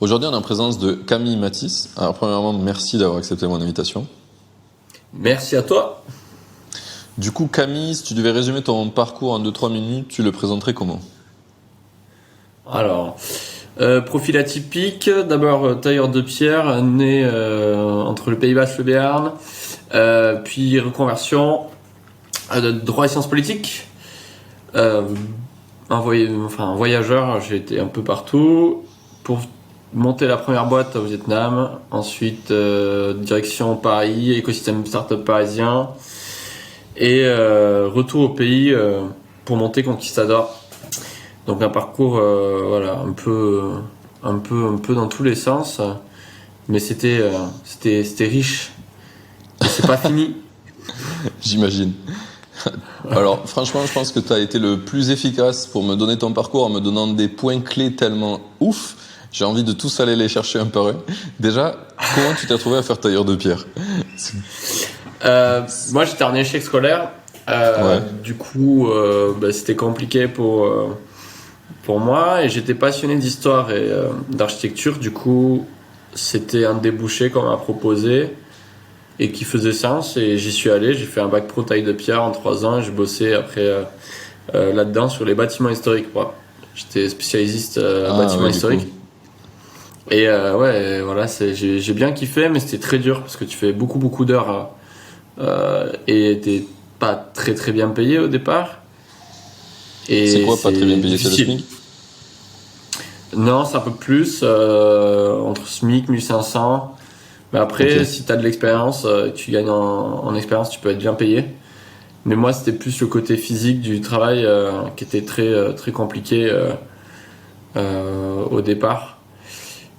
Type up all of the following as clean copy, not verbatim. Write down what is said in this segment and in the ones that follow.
Aujourd'hui, on est en présence de Camille Matisse. Alors, premièrement, merci d'avoir accepté mon invitation. Merci à toi. Du coup, Camille, si tu devais résumer ton parcours en 2-3 minutes, tu le présenterais comment? Alors, profil atypique. D'abord, tailleur de pierre, né entre le Pays Basque et le Béarn, puis reconversion, droit et sciences politiques. Euh, un voyageur, j'ai été un peu partout pour monter la première boîte au Vietnam. Ensuite, direction Paris, écosystème startup parisien. Et retour au pays pour monter Conquistador. Donc un parcours voilà un peu dans tous les sens, mais c'était riche et c'est pas fini. J'imagine. Alors, franchement, je pense que tu as été le plus efficace pour me donner ton parcours en me donnant des points clés tellement ouf. J'ai envie de tous aller les chercher un par un. Déjà, comment tu t'es retrouvé à faire tailleur de pierre? Moi j'étais en échec scolaire, Ouais, du coup c'était compliqué pour moi et j'étais passionné d'histoire et d'architecture. Du coup c'était un débouché qu'on m'a proposé et qui faisait sens et j'y suis allé. J'ai fait un bac pro taille de pierre en 3 ans et j'ai bossé après là-dedans sur les bâtiments historiques. Moi. J'étais spécialiste ah bâtiments ouais, du coup. historiques et ouais voilà j'ai bien kiffé, mais c'était très dur parce que tu fais beaucoup d'heures et t'es pas très très bien payé au départ C'est et quoi pas très bien c'est payé, c'est le difficile. SMIC? Non, c'est un peu plus, entre SMIC 1500. Mais Ok. après, si tu as de l'expérience, tu gagnes en expérience, tu peux être bien payé. Mais moi, c'était plus le côté physique du travail qui était très compliqué au départ.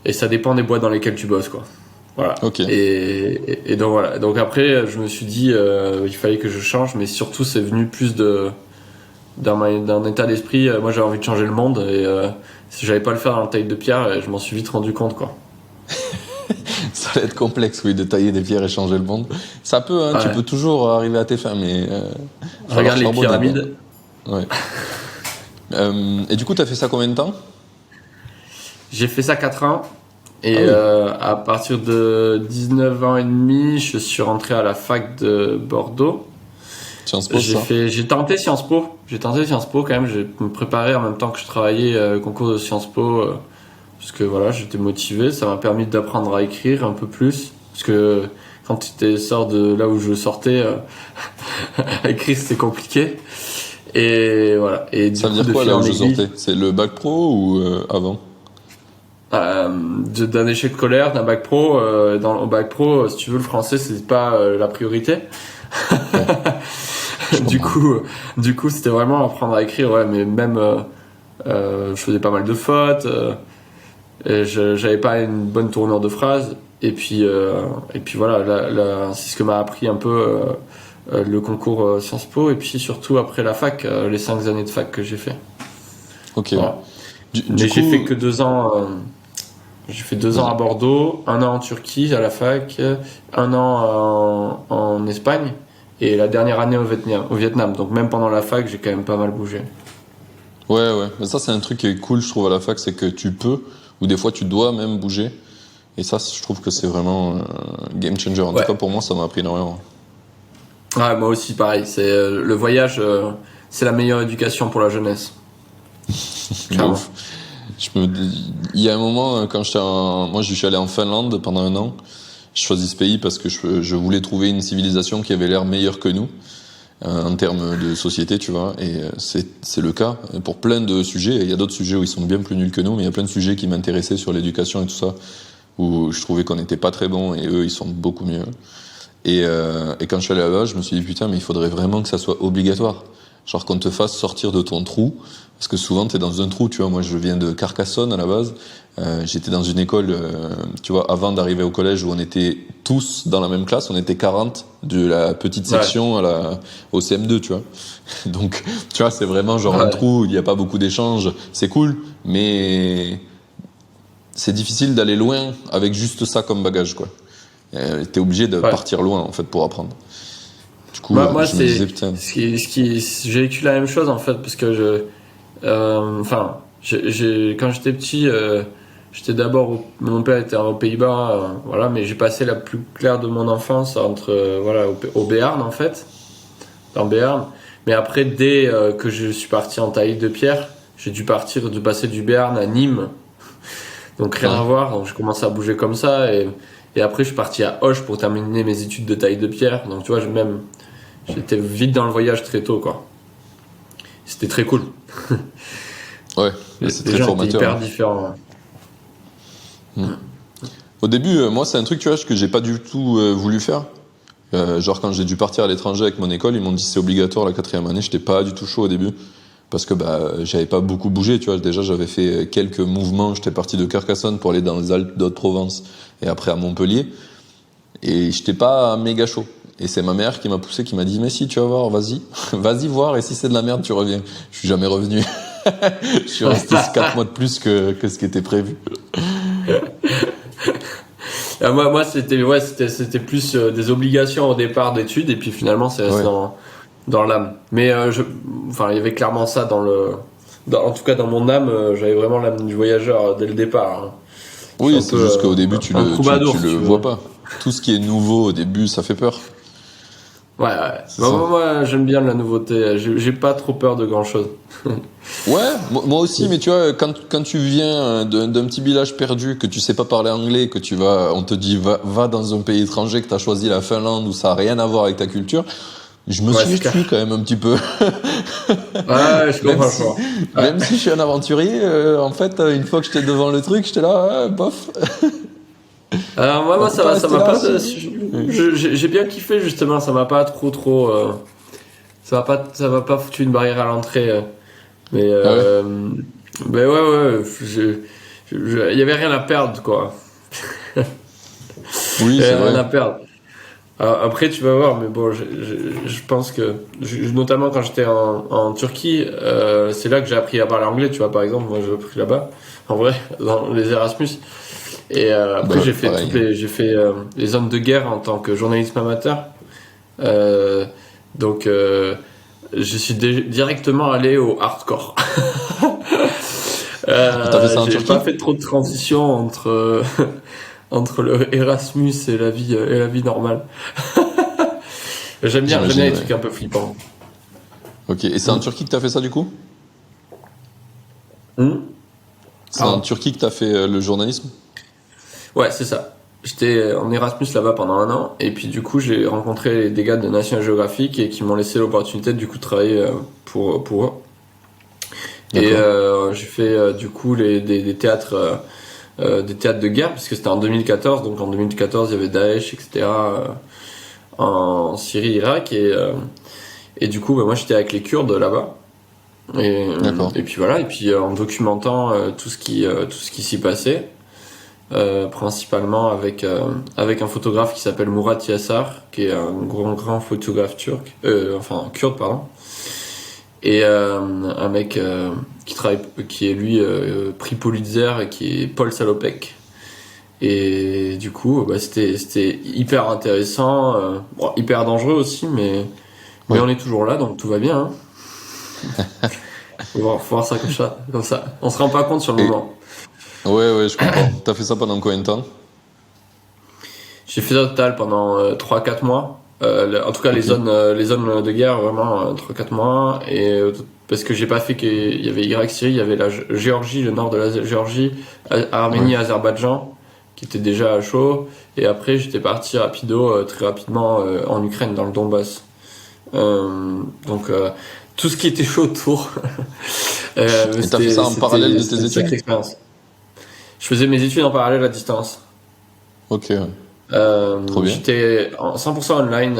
Et ça dépend des boîtes dans lesquelles tu bosses, quoi. Voilà. Ok. Et donc voilà. Donc après, je me suis dit, il fallait que je change, mais surtout, c'est venu plus d'un état d'esprit. Moi, j'avais envie de changer le monde et si j'avais pas le faire dans la taille de pierre, je m'en suis vite rendu compte, quoi. Ça va être complexe, oui, de tailler des pierres et changer le monde. Ça peut, hein, tu Ouais. peux toujours arriver à tes fins, mais falloir Regarde les charbonner, quoi. pyramides. Ouais. Et du coup, t'as fait ça combien de temps? J'ai fait ça 4 ans. Et Ah oui, à partir de 19 ans et demi, je suis rentré à la fac de Bordeaux. Sciences Po, ça. J'ai tenté Sciences Po. J'ai tenté Sciences Po quand même. J'ai me préparé en même temps que je travaillais au concours de Sciences Po. Parce que voilà, j'étais motivé. Ça m'a permis d'apprendre à écrire un peu plus. Parce que quand tu sors de là où je sortais, à écrire c'était compliqué. Et voilà. Et du Ça veut coup, dire de quoi fil là où en je aiguille, sortais? C'est le bac pro ou avant? d'un échec scolaire, d'un bac pro. Au bac pro, si tu veux, le français, c'est pas la priorité. Ouais, je du comprends. coup, du coup, c'était vraiment apprendre à écrire, ouais, mais même je faisais pas mal de fautes, et j'avais pas une bonne tournure de phrase, et puis voilà, c'est ce que m'a appris un peu le concours Sciences Po, et puis surtout après la fac, les 5 années de fac que j'ai fait. Ok. Voilà. Du Mais j'ai fait coup, que 2 ans. J'ai fait 2 ans à vas-y. Bordeaux, un an en Turquie à la fac, un an en Espagne et la dernière année au Vietnam. Donc même pendant la fac, j'ai quand même pas mal bougé. Ouais, ouais. Mais ça, c'est un truc qui est cool, je trouve, à la fac, c'est que tu peux, ou des fois tu dois même bouger. Et ça, je trouve que c'est vraiment game changer. En tout Ouais. cas, pour moi, ça m'a appris énormément. Ouais, moi aussi pareil. C'est le voyage, c'est la meilleure éducation pour la jeunesse, De clairement. ouf. Il y a un moment, quand moi, je suis allé en Finlande pendant un an. Je choisis ce pays parce que je voulais trouver une civilisation qui avait l'air meilleure que nous, en termes de société, tu vois. Et c'est le cas pour plein de sujets. Et il y a d'autres sujets où ils sont bien plus nuls que nous, mais il y a plein de sujets qui m'intéressaient sur l'éducation et tout ça, où je trouvais qu'on n'était pas très bons et eux, ils sont beaucoup mieux. Et quand je suis allé là-bas, je me suis dit putain, mais il faudrait vraiment que ça soit obligatoire. Genre qu'on te fasse sortir de ton trou, parce que souvent t'es dans un trou, tu vois. Moi, je viens de Carcassonne à la base. J'étais dans une école, tu vois, avant d'arriver au collège où on était tous dans la même classe. On était 40 de la petite Ouais. section au CM2, tu vois. Donc, tu vois, c'est vraiment genre un Ouais. trou. Il n'y a pas beaucoup d'échanges. C'est cool, mais c'est difficile d'aller loin avec juste ça comme bagage, quoi. T'es obligé de Ouais. partir loin en fait pour apprendre. Du coup, Moi, je me disais c'est putain. j'ai vécu la même chose en fait parce que quand j'étais petit, Mon père était aux Pays-Bas, voilà, mais j'ai passé la plus claire de mon enfance au Béarn en fait, dans Béarn. Mais après, dès que je suis parti en taille de pierre, j'ai dû passer du Béarn à Nîmes. Donc rien à voir, donc je commençais à bouger comme ça et après je suis parti à Auch pour terminer mes études de taille de pierre. Donc tu vois, j'étais vite dans le voyage très tôt quoi. C'était très cool. Ouais, c'est Les très gens étaient formateur. hyper différents. Au début, moi, c'est un truc, tu vois, que j'ai pas du tout voulu faire. Genre, quand j'ai dû partir à l'étranger avec mon école, ils m'ont dit c'est obligatoire la 4e année. J'étais pas du tout chaud au début. Parce que j'avais pas beaucoup bougé, tu vois. Déjà, j'avais fait quelques mouvements. J'étais parti de Carcassonne pour aller dans les Alpes d'Haute-Provence et après à Montpellier. Et j'étais pas méga chaud. Et c'est ma mère qui m'a poussé, qui m'a dit mais si, tu vas voir, vas-y. Vas-y voir, et si c'est de la merde, tu reviens. Je suis jamais revenu. Je suis resté 4 mois de plus que ce qui était prévu. Moi c'était plus des obligations au départ d'études et puis finalement c'est resté dans l'âme. Mais il y avait clairement ça en tout cas dans mon âme, j'avais vraiment l'âme du voyageur dès le départ. Hein. Oui, c'est juste qu'au début tu le vois pas. Tout ce qui est nouveau au début, ça fait peur. Ouais. Moi j'aime bien la nouveauté. J'ai pas trop peur de grand chose. Ouais, moi aussi, mais tu vois, quand tu viens d'un petit village perdu, que tu sais pas parler anglais, on te dit va dans un pays étranger, que t'as choisi la Finlande où ça a rien à voir avec ta culture, je me suis exclu quand même un petit peu. Ouais, je comprends. Même si je suis un aventurier, en fait, une fois que j'étais devant le truc, j'étais là, bof. Alors moi ça m'a pas. J'ai bien kiffé justement, ça m'a pas trop. Ça m'a pas foutu une barrière à l'entrée. Mais ouais, il y avait rien à perdre quoi. Oui, c'est vrai. Rien à perdre. Alors, après tu vas voir, mais bon, je pense que notamment quand j'étais en Turquie, c'est là que j'ai appris à parler anglais. Tu vois, par exemple, moi j'ai appris là-bas, en vrai, dans les Erasmus. Et après j'ai fait les zones de guerre en tant que journaliste amateur. Donc je suis directement allé au hardcore. T'as fait ça en j'ai Turquie ? pas fait trop de transition entre le Erasmus et la vie normale. J'aime bien les trucs un peu flippants. Ok, et c'est en Turquie que t'as fait ça du coup ? C'est en Turquie que t'as fait le journalisme ? Ouais, c'est ça. J'étais en Erasmus là-bas pendant 1 an et puis du coup j'ai rencontré des gars de National Geographic et qui m'ont laissé l'opportunité du coup de travailler pour eux. Et j'ai fait du coup des théâtres de guerre parce que c'était en 2014, donc en 2014 il y avait Daesh, etc. En Syrie, Irak et du coup moi j'étais avec les Kurdes là-bas. Et puis voilà, et puis en documentant tout ce qui s'y passait. Principalement avec un photographe qui s'appelle Murat Yassar, qui est un grand photographe kurde pardon, et un mec qui est lui prix Pulitzer et qui est Paul Salopek. Et du coup c'était hyper intéressant, hyper dangereux aussi, mais on est toujours là, donc tout va bien, hein. faut voir ça comme ça on se rend pas compte sur le moment. Ouais, je comprends. T'as fait ça pendant combien de temps ? J'ai fait ça au total pendant 3-4 mois. En tout cas, les zones de guerre, vraiment 3-4 mois. Et parce que j'ai pas fait qu'il y avait Irak, Syrie, il y avait la Géorgie, le nord de la Géorgie, Arménie, Azerbaïdjan, qui était déjà à chaud. Et après, j'étais parti très rapidement en Ukraine, dans le Donbass. Donc tout ce qui était chaud autour. Et t'as fait ça en parallèle de tes études ? Sacrée expérience. Je faisais mes études en parallèle à distance. Ok. Trop bien. J'étais 100% online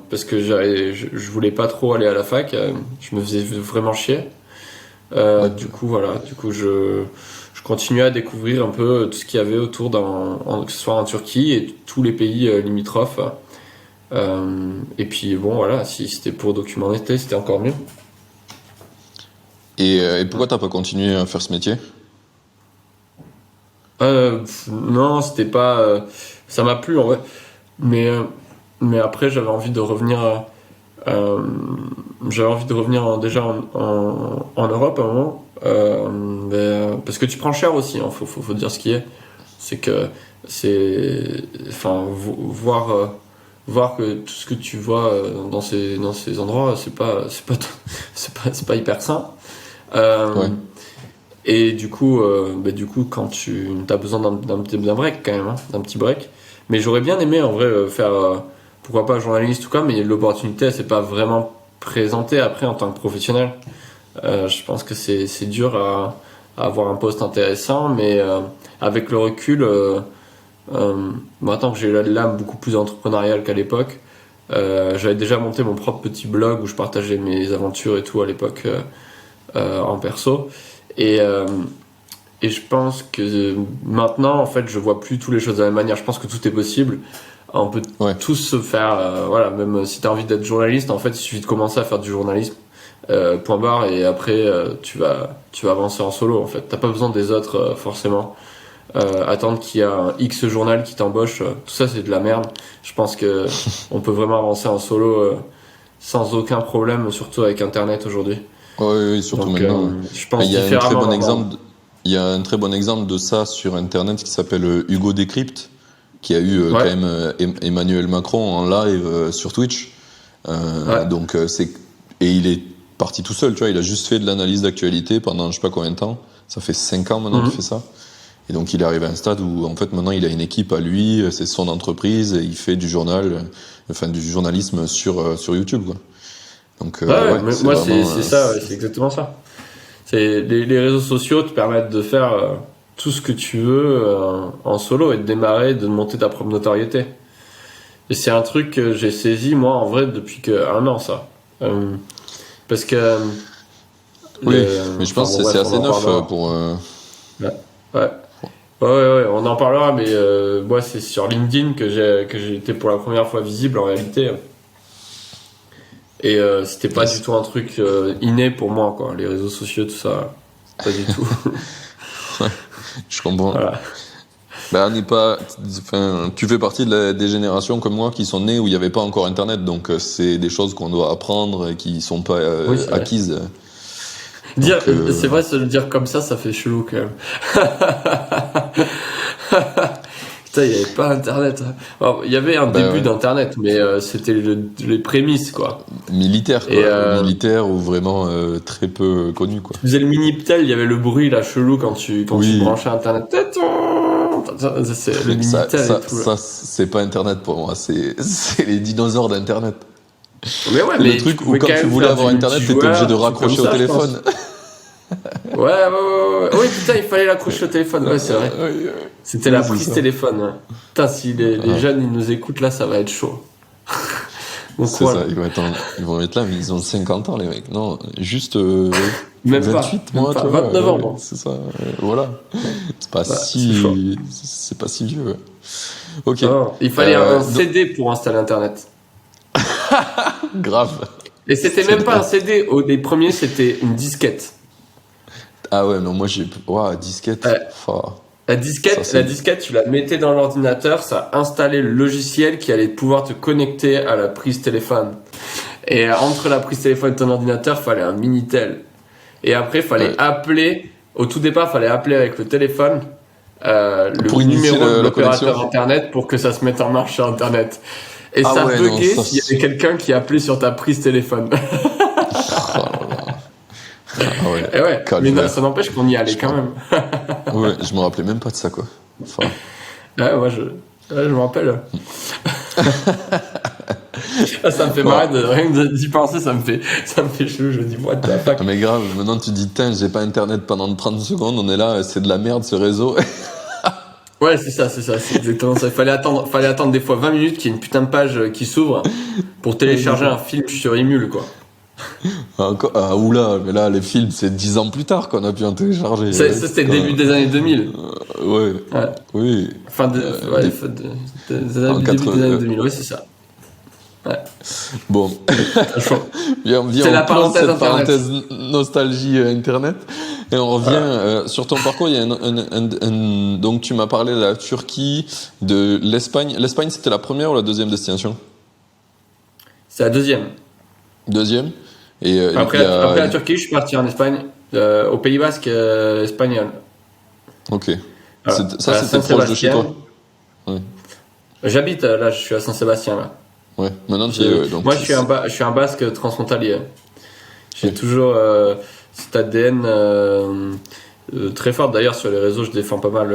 parce que je voulais pas trop aller à la fac. Je me faisais vraiment chier. Du coup, je continuais à découvrir un peu tout ce qu'il y avait autour, que ce soit en Turquie et tous les pays limitrophes. Et puis bon, voilà, si c'était pour documenter, c'était encore mieux. Et pourquoi t'as pas continué à faire ce métier ? Non, c'était pas. Ça m'a plu en vrai. Mais après, j'avais envie de revenir. Déjà en Europe à un moment. Parce que tu prends cher aussi, hein, faut dire ce qui est. C'est que voir que tout ce que tu vois dans ces endroits, c'est pas hyper sain. Ouais. Et du coup, quand tu as besoin d'un break quand même, hein, d'un petit break. Mais j'aurais bien aimé en vrai faire, pourquoi pas journaliste ou quoi, mais l'opportunité elle s'est pas vraiment présentée après en tant que professionnel. Je pense que c'est dur à avoir un poste intéressant, mais avec le recul, maintenant que j'ai eu l'âme beaucoup plus entrepreneuriale qu'à l'époque, j'avais déjà monté mon propre petit blog où je partageais mes aventures et tout à l'époque en perso. Et je pense que maintenant, en fait, je vois plus toutes les choses de la même manière. Je pense que tout est possible. On peut tous se faire, voilà, même si tu as envie d'être journaliste, en fait, il suffit de commencer à faire du journalisme, point barre, et après, tu vas avancer en solo, en fait. T'as pas besoin des autres, forcément. Attendre qu'il y a un X journal qui t'embauche, tout ça, c'est de la merde. Je pense que on peut vraiment avancer en solo sans aucun problème, surtout avec Internet aujourd'hui. Oui, surtout Donc, maintenant. je pense Il y a un très bon exemple. maintenant. Il y a un très bon exemple de ça sur Internet qui s'appelle Hugo Décrypte, qui a eu quand même Emmanuel Macron en live sur Twitch. Donc et il est parti tout seul, tu vois. Il a juste fait de l'analyse d'actualité pendant je sais pas combien de temps. Ça fait 5 ans maintenant qu'il fait ça. Et donc il est arrivé à un stade où en fait maintenant il a une équipe à lui, c'est son entreprise et il fait du journalisme sur YouTube, quoi. Donc moi c'est ça, c'est exactement ça. Les réseaux sociaux te permettent de faire tout ce que tu veux en solo et de démarrer, de monter ta propre notoriété. Et c'est un truc que j'ai saisi moi en vrai depuis un an, ça. Parce que mais je pense que c'est assez neuf pour Ouais, on en parlera, mais moi c'est sur LinkedIn que j'ai été pour la première fois visible en réalité. Et c'était pas du tout un truc inné pour moi, quoi. Les réseaux sociaux, tout ça, pas du tout. Je comprends. Voilà. On n'est pas. Enfin, tu fais partie des générations comme moi qui sont nées où il n'y avait pas encore Internet, donc c'est des choses qu'on doit apprendre et qui sont pas acquises. C'est vrai, se le dire comme ça fait chelou quand même. Putain, il n'y avait pas Internet. Alors, il y avait un début d'Internet, mais c'était les prémices, quoi. Militaire, quoi. Militaire ou vraiment très peu connu, quoi. Tu faisais le Minitel, il y avait le bruit, là, chelou, quand tu branchais Internet. C'est le Minitel et tout. Ça, c'est pas Internet pour moi, c'est les dinosaures d'Internet. Mais le truc où quand tu voulais avoir Internet, t'étais obligé de raccrocher au téléphone. Ouais. Oui, putain, il fallait l'accrocher au téléphone. Ouais, c'est vrai. C'était la prise téléphone. Putain, si les jeunes ils nous écoutent là, ça va être chaud. C'est ça, ils vont être là, mais ils ont 50 ans, les mecs. Non, juste même 28 mois, tu vois. 29 ans, bon. C'est ça, voilà. C'est pas si vieux. Ouais. Ok. Non, il fallait un CD pour installer Internet. Grave. Et c'était même pas un CD. Les premiers, c'était une disquette. Ah ouais, non, moi j'ai. Ouah, disquette. La disquette, tu la mettais dans l'ordinateur, ça installait le logiciel qui allait pouvoir te connecter à la prise téléphone. Et entre la prise téléphone et ton ordinateur, il fallait un Minitel. Et après, il fallait appeler. Au tout départ, il fallait appeler avec le téléphone le numéro de l'opérateur Internet pour que ça se mette en marche sur Internet. Et ça buguait s'il y avait quelqu'un qui appelait sur ta prise téléphone. Mais ça n'empêche qu'on y allait quand même. Ouais, je me rappelais même pas de ça, quoi. Moi je me rappelle. Ça me fait marrer rien d'y penser, ça me fait chelou, je me dis what the fuck. Mais grave, maintenant tu dis j'ai pas Internet pendant 30 secondes, on est là, c'est de la merde ce réseau. Ouais, c'est ça, c'est exactement ça. Il fallait attendre des fois 20 minutes qu'il y ait une putain de page qui s'ouvre pour télécharger un film sur Emule, quoi. Oula, mais là, les films, c'est 10 ans plus tard qu'on a pu en télécharger. Ça c'était le début des années 2000. Oui. Début des années 2000, oui, c'est ça. Ouais. Bon. C'est la parenthèse nostalgie Internet. Et on revient sur ton parcours. Il y a donc tu m'as parlé de la Turquie, de l'Espagne. L'Espagne, c'était la première ou la deuxième destination? C'est la deuxième. Deuxième. Et après la Turquie, je suis parti en Espagne. Au Pays Basque espagnol. Ok. Voilà. Ça, À c'était proche de chez Saint-Sébastien. toi? Ouais. J'habite là, je suis à Saint-Sébastien là. Ouais. Maintenant, tu y es, donc, Moi, je suis un Basque transfrontalier. J'ai Oui. toujours cet ADN très fort. D'ailleurs, sur les réseaux, je défends pas mal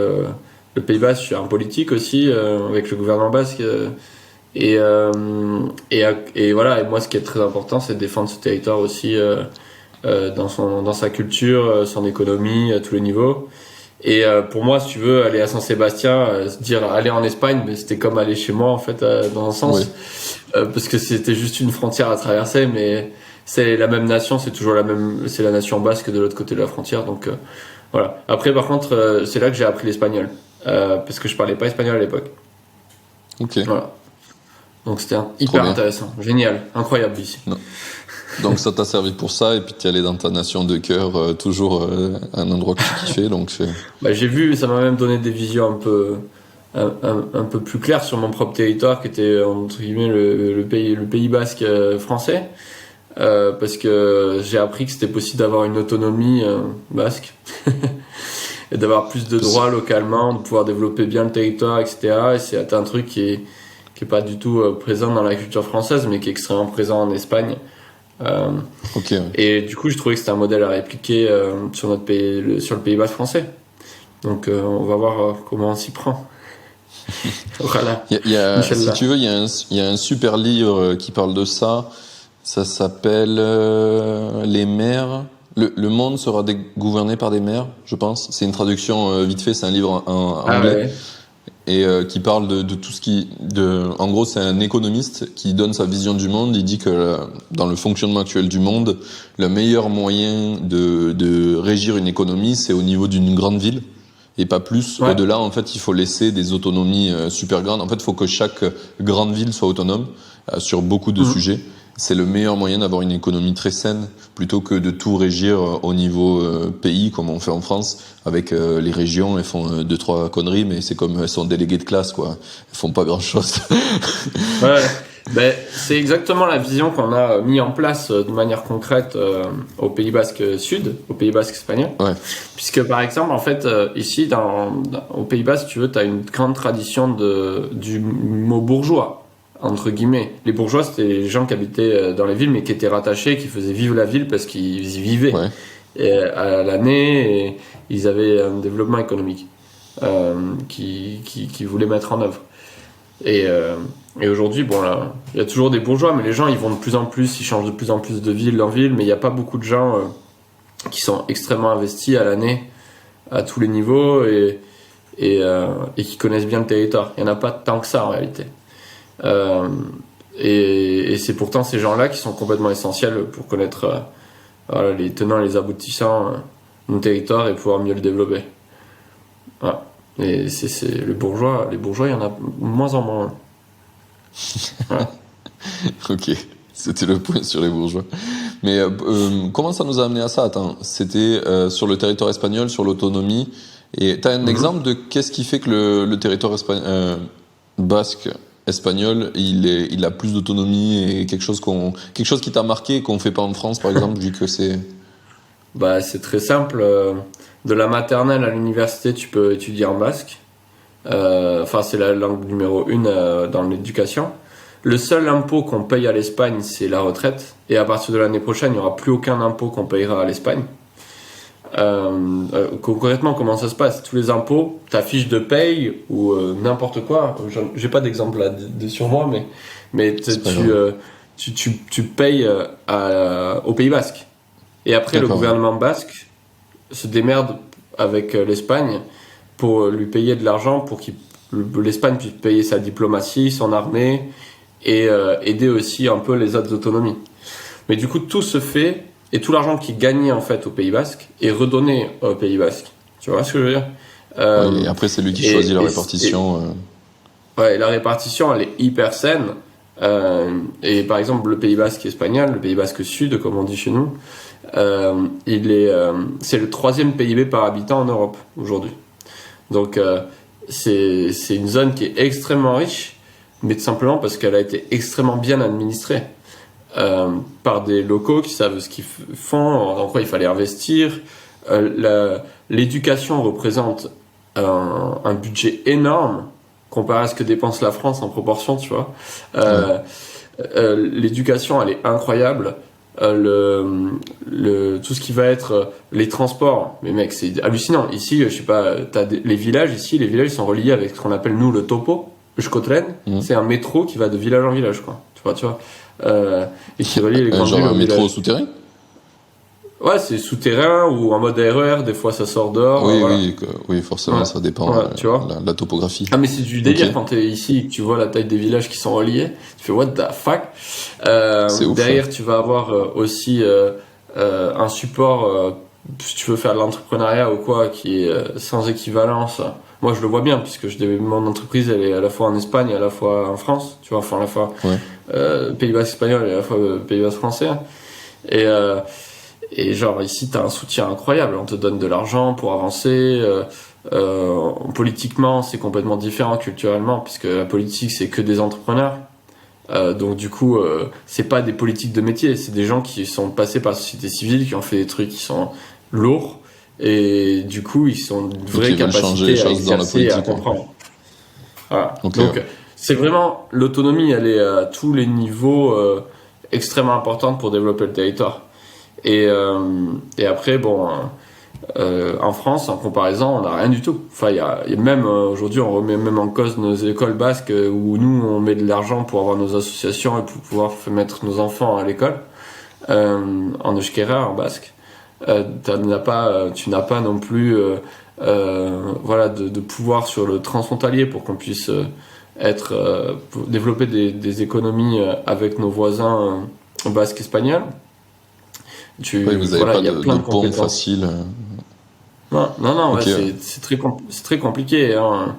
le Pays Basque. Je suis un politique aussi avec le gouvernement basque. Et voilà. Et moi, ce qui est très important, c'est de défendre ce territoire aussi dans sa culture, son économie, à tous les niveaux. Et pour moi, si tu veux aller à Saint-Sébastien, se dire aller en Espagne, mais c'était comme aller chez moi en fait, dans un sens, Oui. parce que c'était juste une frontière à traverser, mais c'est la même nation, c'est toujours la même, c'est la nation basque de l'autre côté de la frontière, donc voilà. Après, par contre, c'est là que j'ai appris l'espagnol, parce que je parlais pas espagnol à l'époque. Ok. Voilà. Donc c'était Trop hyper bien. intéressant, génial, incroyable ici. Donc ça t'a servi pour ça, et puis t'es allé dans ta nation de cœur, toujours un endroit que tu kiffais, donc c'est... Bah, j'ai vu, ça m'a même donné des visions un peu plus claires sur mon propre territoire, qui était entre guillemets le Pays Basque français, parce que j'ai appris que c'était possible d'avoir une autonomie basque et d'avoir plus de droits localement, de pouvoir développer bien le territoire, etc. Et c'est un truc qui est pas du tout présent dans la culture française, mais qui est extrêmement présent en Espagne. Euh, Ok. Ouais. et du coup, je trouvais que c'était un modèle à répliquer sur notre pays, sur le Pays Basque français. Donc, on va voir comment on s'y prend. Voilà. Si Inch'Allah. tu veux, il y a un super livre qui parle de ça. Ça s'appelle Les mers. Le monde sera gouverné par des mers, je pense. C'est une traduction vite fait, c'est un livre en Ah anglais. ouais. Et qui parle de tout ce qui... en gros, c'est un économiste qui donne sa vision du monde. Il dit que dans le fonctionnement actuel du monde, le meilleur moyen de régir une économie, c'est au niveau d'une grande ville. Et pas plus. Ouais. Au-delà, en fait, il faut laisser des autonomies super grandes. En fait, il faut que chaque grande ville soit autonome sur beaucoup de Mhm. sujets. C'est le meilleur moyen d'avoir une économie très saine, plutôt que de tout régir au niveau pays, comme on fait en France, avec les régions. Elles font deux, trois conneries, mais c'est comme elles sont déléguées de classe, quoi. Elles font pas grand-chose. Ouais. Ben, c'est exactement la vision qu'on a mis en place de manière concrète au Pays Basque Sud, au Pays Basque espagnol. Ouais. Puisque, par exemple, en fait, ici, au Pays Basque, tu veux, tu as une grande tradition du mot bourgeois, entre guillemets. Les bourgeois, c'était les gens qui habitaient dans les villes, mais qui étaient rattachés, qui faisaient vivre la ville parce qu'ils y vivaient Ouais. à l'année, et ils avaient un développement économique qu'ils voulaient mettre en œuvre. Et aujourd'hui, bon là, il y a toujours des bourgeois, mais les gens, ils vont de plus en plus, ils changent de plus en plus de ville en ville, mais il n'y a pas beaucoup de gens qui sont extrêmement investis à l'année, à tous les niveaux, et qui connaissent bien le territoire. Il n'y en a pas tant que ça en réalité. Euh, et c'est pourtant ces gens-là qui sont complètement essentiels pour connaître voilà, les tenants et les aboutissants de nos territoires et pouvoir mieux le développer. Voilà. Et c'est les bourgeois, il y en a de moins en moins. Voilà. Ok. C'était le point sur les bourgeois. Mais comment ça nous a amené à ça? Attends, c'était sur le territoire espagnol, sur l'autonomie. Et t'as un exemple de qu'est-ce qui fait que le territoire basque espagnol, il a plus d'autonomie et quelque chose qui t'a marqué et qu'on fait pas en France, par exemple, vu que c'est... Bah, c'est très simple. De la maternelle à l'université, tu peux étudier en basque. Enfin, c'est la langue numéro 1 dans l'éducation. Le seul impôt qu'on paye à l'Espagne, c'est la retraite. Et à partir de l'année prochaine, il n'y aura plus aucun impôt qu'on payera à l'Espagne. Concrètement, comment ça se passe? Tous les impôts, ta fiche de paye ou n'importe quoi. J'ai pas d'exemple là sur moi, mais tu payes au Pays Basque. Et après, le D'accord. gouvernement basque se démerde avec l'Espagne pour lui payer de l'argent pour que l'Espagne puisse payer sa diplomatie, son armée et aider aussi un peu les autres autonomies. Mais du coup, tout se fait et tout l'argent qui est gagné en fait au Pays Basque est redonné au Pays Basque. Tu vois ce que je veux dire? Ouais, et après, c'est lui qui choisit la répartition. Ouais, la répartition, elle est hyper saine. Et par exemple, le Pays Basque espagnol, le Pays Basque Sud, comme on dit chez nous, c'est le 3e PIB par habitant en Europe aujourd'hui. Donc c'est une zone qui est extrêmement riche, mais tout simplement parce qu'elle a été extrêmement bien administrée. par des locaux qui savent ce qu'ils font, dans quoi il fallait investir. L'éducation représente un budget énorme comparé à ce que dépense la France en proportion, tu vois. L'éducation, elle est incroyable. Tout ce qui va être les transports, mais mec, c'est hallucinant. Ici, je sais pas, les villages ici, les villages sont reliés avec ce qu'on appelle nous le topo, le Skotren. C'est un métro qui va de village en village, quoi. Tu vois. Et qui relie les grandes villes genre au un métro village. souterrain. Ouais, c'est souterrain ou en mode RER, des fois ça sort dehors. Oui, voilà. oui, forcément, Ouais. ça dépend Ouais, tu vois. la topographie. Ah mais c'est du délire Ok. quand t'es ici et que tu vois la taille des villages qui sont reliés. Tu fais what the fuck. C'est ouf, Derrière tu vas avoir aussi un support si tu veux faire de l'entrepreneuriat ou quoi qui est sans équivalence. Moi je le vois bien puisque mon entreprise elle est à la fois en Espagne et à la fois en France. Tu vois, enfin à la fois Pays Basque espagnol et à la fois Pays Basque français. Et genre ici t'as un soutien incroyable, on te donne de l'argent pour avancer. Politiquement c'est complètement différent culturellement puisque la politique c'est que des entrepreneurs. Donc du coup c'est pas des politiques de métier, c'est des gens qui sont passés par la société civile, qui ont fait des trucs qui sont lourds et du coup ils ont une vraie qui veulent changer les capacité à choses dans la exercer et à politique, comprendre. Voilà. Ok, Donc ouais. c'est vraiment l'autonomie, elle est à tous les niveaux extrêmement importante pour développer le territoire. Et après, bon, en France, en comparaison, on n'a rien du tout. Enfin, il y a même aujourd'hui, on remet même en cause nos écoles basques où nous, on met de l'argent pour avoir nos associations et pour pouvoir mettre nos enfants à l'école en euskera, en basque. Tu n'as pas non plus voilà, de pouvoir sur le transfrontalier pour qu'on puisse pour développer des économies avec nos voisins basques espagnols. Oui, vous n'avez Voilà, pas il y a de plein de pont compétences. facile. Non, Ok, ouais, ouais. c'est très compliqué. Hein.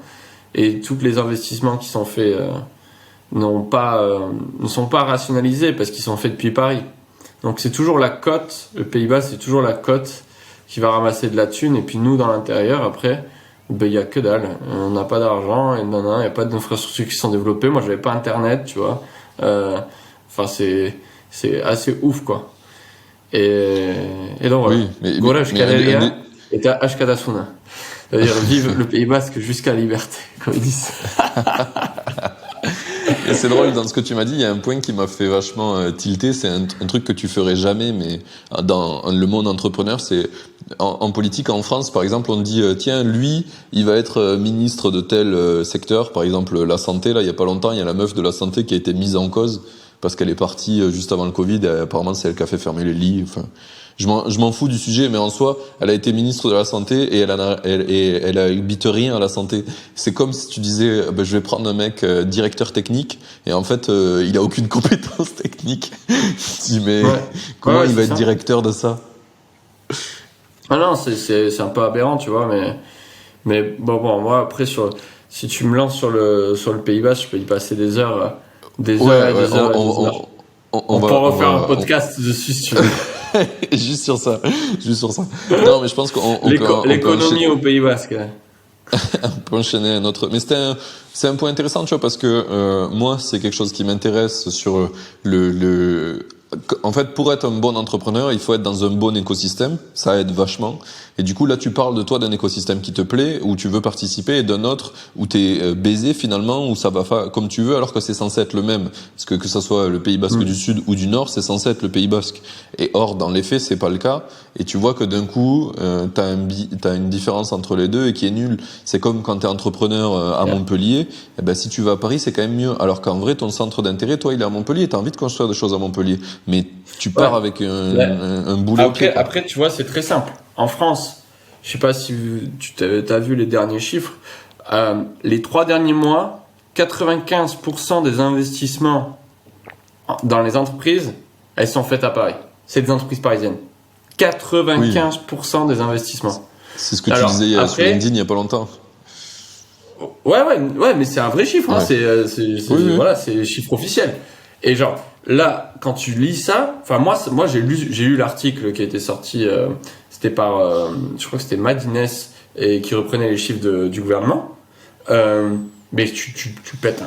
Et tous les investissements qui sont faits ne sont pas rationalisés parce qu'ils sont faits depuis Paris. Donc c'est toujours la cote, le Pays-Bas, c'est toujours la cote qui va ramasser de la thune. Et puis nous, dans l'intérieur, après, ben, il y a que dalle. On n'a pas d'argent, et il n'y a pas d'infrastructures qui sont développées. Moi, j'avais pas Internet, tu vois. Enfin, c'est assez ouf, quoi. Et donc voilà. Oui, Gora mais Euskal et Ashkadasuna. C'est-à-dire vive le Pays Basque jusqu'à la liberté, comme ils disent. et c'est drôle, dans ce que tu m'as dit, il y a un point qui m'a fait vachement tilter, c'est un truc que tu ferais jamais, mais dans le monde entrepreneur, c'est en politique en France, par exemple, on dit tiens, lui, il va être ministre de tel secteur, par exemple la santé, là, il y a pas longtemps, il y a la meuf de la santé qui a été mise en cause parce qu'elle est partie juste avant le Covid, et apparemment c'est elle qui a fait fermer les lits, enfin... Je m'en fous du sujet, mais en soi, elle a été ministre de la Santé et elle habite rien à la santé. C'est comme si tu disais, je vais prendre un mec directeur technique et en fait, il a aucune compétence technique. Tu te dis, mais comment il va être directeur de ça? Ah non, c'est un peu aberrant, tu vois, mais bon, moi après si tu me lances sur le Pays Basque, je peux y passer des heures, des heures et des heures. On peut refaire un podcast dessus si tu veux. Juste sur ça. Non, mais je pense qu'on peut l'économie au Pays Basque. On peut enchaîner un autre. Mais c'est un point intéressant, tu vois, parce que moi, c'est quelque chose qui m'intéresse sur en fait, pour être un bon entrepreneur, il faut être dans un bon écosystème. Ça aide vachement. Et du coup, là, tu parles de toi d'un écosystème qui te plaît, où tu veux participer, et d'un autre où t'es baisé finalement, où ça va comme tu veux, alors que c'est censé être le même. Parce que ça soit le Pays Basque du Sud ou du Nord, c'est censé être le Pays Basque. Et or, dans les faits, c'est pas le cas. Et tu vois que d'un coup, t'as une différence entre les deux et qui est nulle. C'est comme quand t'es entrepreneur à Montpellier. Eh ben, si tu vas à Paris, c'est quand même mieux. Alors qu'en vrai, ton centre d'intérêt, toi, il est à Montpellier. T'as envie de construire des choses à Montpellier. Mais tu pars avec un boulot. Après, tu vois, c'est très simple. En France, je sais pas si tu as vu les derniers chiffres, les 3 derniers mois, 95% des investissements dans les entreprises, elles sont faites à Paris. C'est des entreprises parisiennes. 95% des investissements. C'est ce que tu disais sur LinkedIn il y a pas longtemps. Ouais, mais c'est un vrai chiffre, hein. Oui. Voilà, c'est les chiffres officiels. Et genre, là, quand tu lis ça, enfin moi j'ai lu l'article qui a été sorti, c'était par, je crois que c'était Madines et qui reprenait les chiffres du gouvernement. Mais tu pètes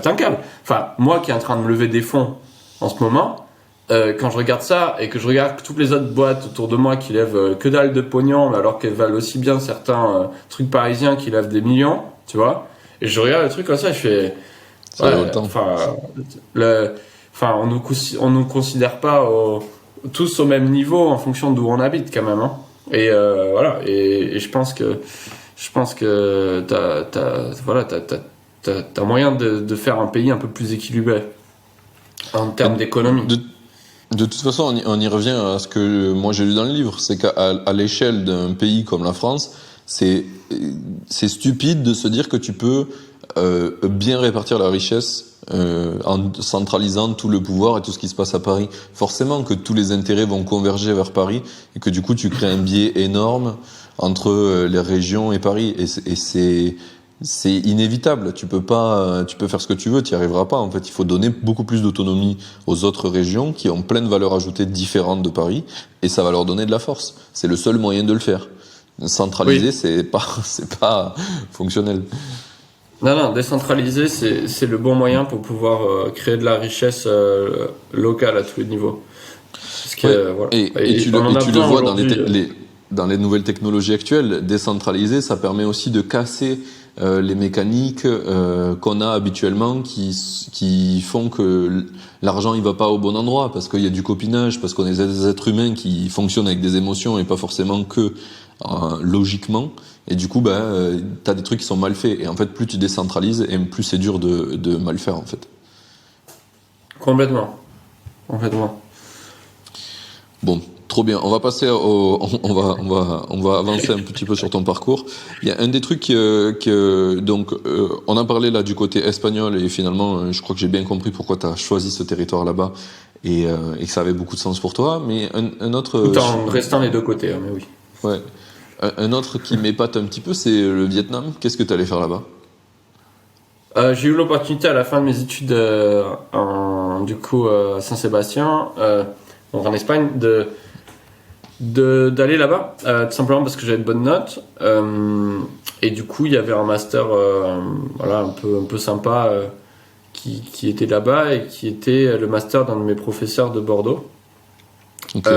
un câble. Enfin, moi qui est en train de me lever des fonds en ce moment, quand je regarde ça et que je regarde toutes les autres boîtes autour de moi qui lèvent que dalle de pognon, mais alors qu'elles valent aussi bien certains trucs parisiens qui lèvent des millions, tu vois. Et je regarde le truc comme ça, je fais, Ça vaut le temps. on nous considère pas tous au même niveau en fonction d'où on habite quand même, hein. Et voilà. Et je pense que t'as moyen de faire un pays un peu plus équilibré en termes d'économie. De toute façon, on y revient à ce que moi j'ai lu dans le livre, c'est qu'à l'échelle d'un pays comme la France, c'est stupide de se dire que tu peux bien répartir la richesse en centralisant tout le pouvoir et tout ce qui se passe à Paris. Forcément que tous les intérêts vont converger vers Paris et que du coup tu crées un biais énorme entre les régions et Paris. Et c'est inévitable. Tu peux faire ce que tu veux, tu n'y arriveras pas. En fait, il faut donner beaucoup plus d'autonomie aux autres régions qui ont plein de valeurs ajoutées différentes de Paris et ça va leur donner de la force. C'est le seul moyen de le faire. Centraliser, Oui. c'est pas fonctionnel. Non, décentraliser, c'est le bon moyen pour pouvoir créer de la richesse locale à tous les niveaux. Parce que, Ouais. voilà. Et tu on en a le besoin vois dans aujourd'hui. dans les nouvelles technologies actuelles, décentraliser, ça permet aussi de casser les mécaniques qu'on a habituellement qui font que l'argent il va pas au bon endroit parce qu'il y a du copinage, parce qu'on est des êtres humains qui fonctionnent avec des émotions et pas forcément que logiquement. Et du coup, t'as des trucs qui sont mal faits. Et en fait, plus tu décentralises, et plus c'est dur de mal faire en fait. Complètement. Complètement. Bon, trop bien. On va passer on va avancer un petit peu sur ton parcours. Il y a un des trucs on a parlé là du côté espagnol et finalement, je crois que j'ai bien compris pourquoi tu as choisi ce territoire là-bas et que ça avait beaucoup de sens pour toi. Mais un autre, Tout en restant les deux côtés, hein, mais oui. ouais, un autre qui m'épate un petit peu, c'est le Vietnam. Qu'est-ce que tu allais faire là-bas? J'ai eu l'opportunité à la fin de mes études à Saint-Sébastien, donc en Espagne, d'aller là-bas, tout simplement parce que j'avais de bonnes notes. Et du coup, il y avait un master voilà, un peu sympa qui était là-bas et qui était le master d'un de mes professeurs de Bordeaux. Okay.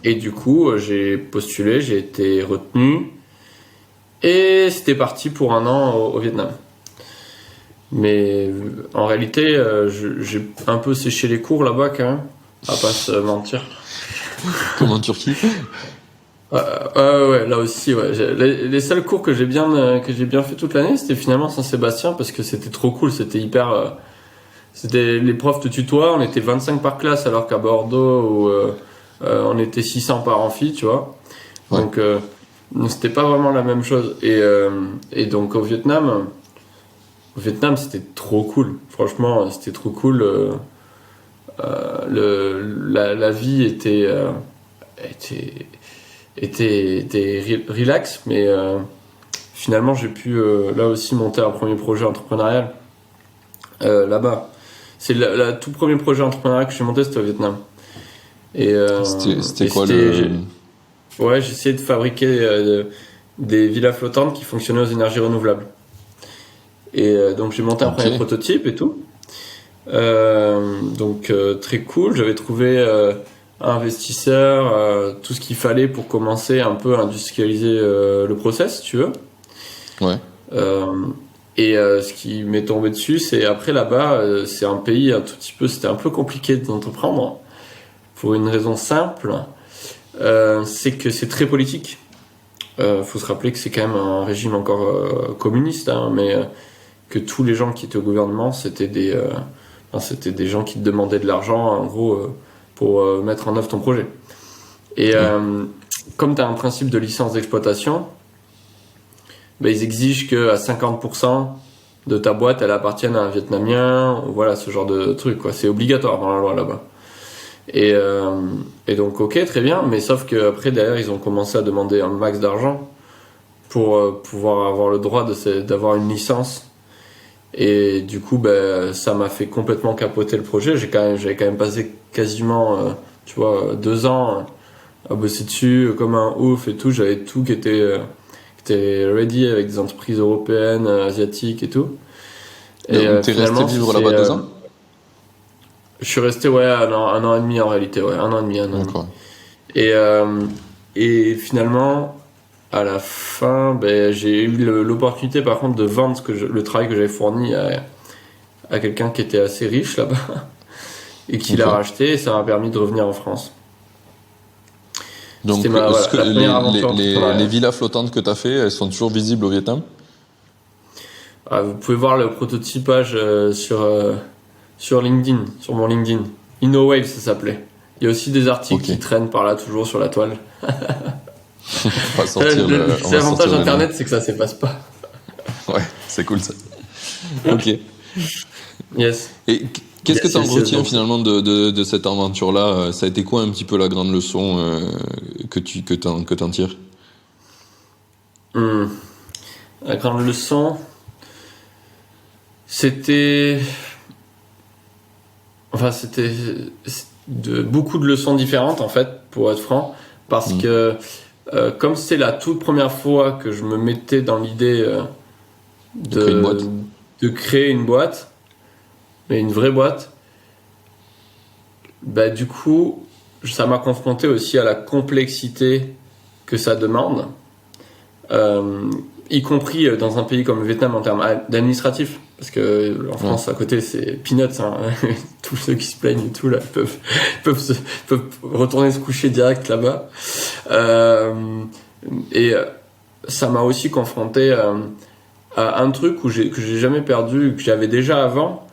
Et du coup, j'ai postulé, j'ai été retenu et c'était parti pour un an au Vietnam. Mais en réalité, j'ai un peu séché les cours là-bas quand même, à pas se mentir. Comme en Turquie. Ouais, là aussi, ouais. Les seuls cours que j'ai bien fait toute l'année, c'était finalement Saint-Sébastien parce que c'était trop cool, c'était hyper. C'était les profs de tutoient, on était 25 par classe alors qu'à Bordeaux où on était 600 par amphi, tu vois. Ouais. Donc c'était pas vraiment la même chose. Et donc au Vietnam, c'était trop cool. Franchement, c'était trop cool. La vie était relax, mais finalement j'ai pu là aussi monter un premier projet entrepreneurial là-bas. C'est le tout premier projet entrepreneurial que j'ai monté, c'était au Vietnam. Et C'était quoi Ouais, j'ai essayé de fabriquer des villas flottantes qui fonctionnaient aux énergies renouvelables. Et donc j'ai monté un premier prototype et tout. Donc très cool. J'avais trouvé un investisseur, tout ce qu'il fallait pour commencer un peu à industrialiser le process, si tu veux. Ouais. Et ce qui m'est tombé dessus, c'est après là-bas, c'est un pays un tout petit peu, c'était un peu compliqué d'entreprendre pour une raison simple, c'est que c'est très politique. Faut se rappeler que c'est quand même un régime encore communiste, hein, mais que tous les gens qui étaient au gouvernement, c'était des gens qui te demandaient de l'argent, en gros, pour mettre en œuvre ton projet. Et comme tu as un principe de licence d'exploitation, ils exigent qu'à 50% de ta boîte, elle appartienne à un Vietnamien, voilà, ce genre de truc, quoi. C'est obligatoire dans la loi là-bas. Et donc, ok, très bien, mais sauf qu'après, derrière, ils ont commencé à demander un max d'argent pour pouvoir avoir le droit d'avoir une licence. Et du coup, ça m'a fait complètement capoter le projet. J'avais quand même passé quasiment, 2 ans à bosser dessus comme un ouf et tout. J'avais tout qui était ready avec des entreprises européennes, asiatiques et tout. Et t'es resté vivre là-bas 2 ans? Je suis resté un an et demi en réalité, un an et demi. D'accord. Et finalement, à la fin, j'ai eu l'opportunité par contre de vendre le travail que j'avais fourni à quelqu'un qui était assez riche là-bas et qui l'a racheté, et ça m'a permis de revenir en France. Donc, est-ce que les villas flottantes que tu as fait, elles sont toujours visibles au Vietnam? Vous pouvez voir le prototypage sur LinkedIn, sur mon LinkedIn. InnoWave, ça s'appelait. Il y a aussi des articles qui traînent par là, toujours sur la toile. L'avantage d'Internet, c'est que ça s'efface pas. Ouais, c'est cool ça. Ok. Yes. Et qu'est-ce que tu en retiens finalement de cette aventure-là? Ça a été quoi un petit peu la grande leçon que t'en tires? La grande leçon, c'était beaucoup de leçons différentes en fait, pour être franc, parce que comme c'est la toute première fois que je me mettais dans l'idée de créer une boîte, mais une vraie boîte, du coup, ça m'a confronté aussi à la complexité que ça demande, y compris dans un pays comme le Vietnam en termes d'administratif, parce que en France à côté c'est peanuts, hein. Tous ceux qui se plaignent et tout là peuvent retourner se coucher direct là-bas, et ça m'a aussi confronté à un truc que j'ai jamais perdu, que j'avais déjà avant,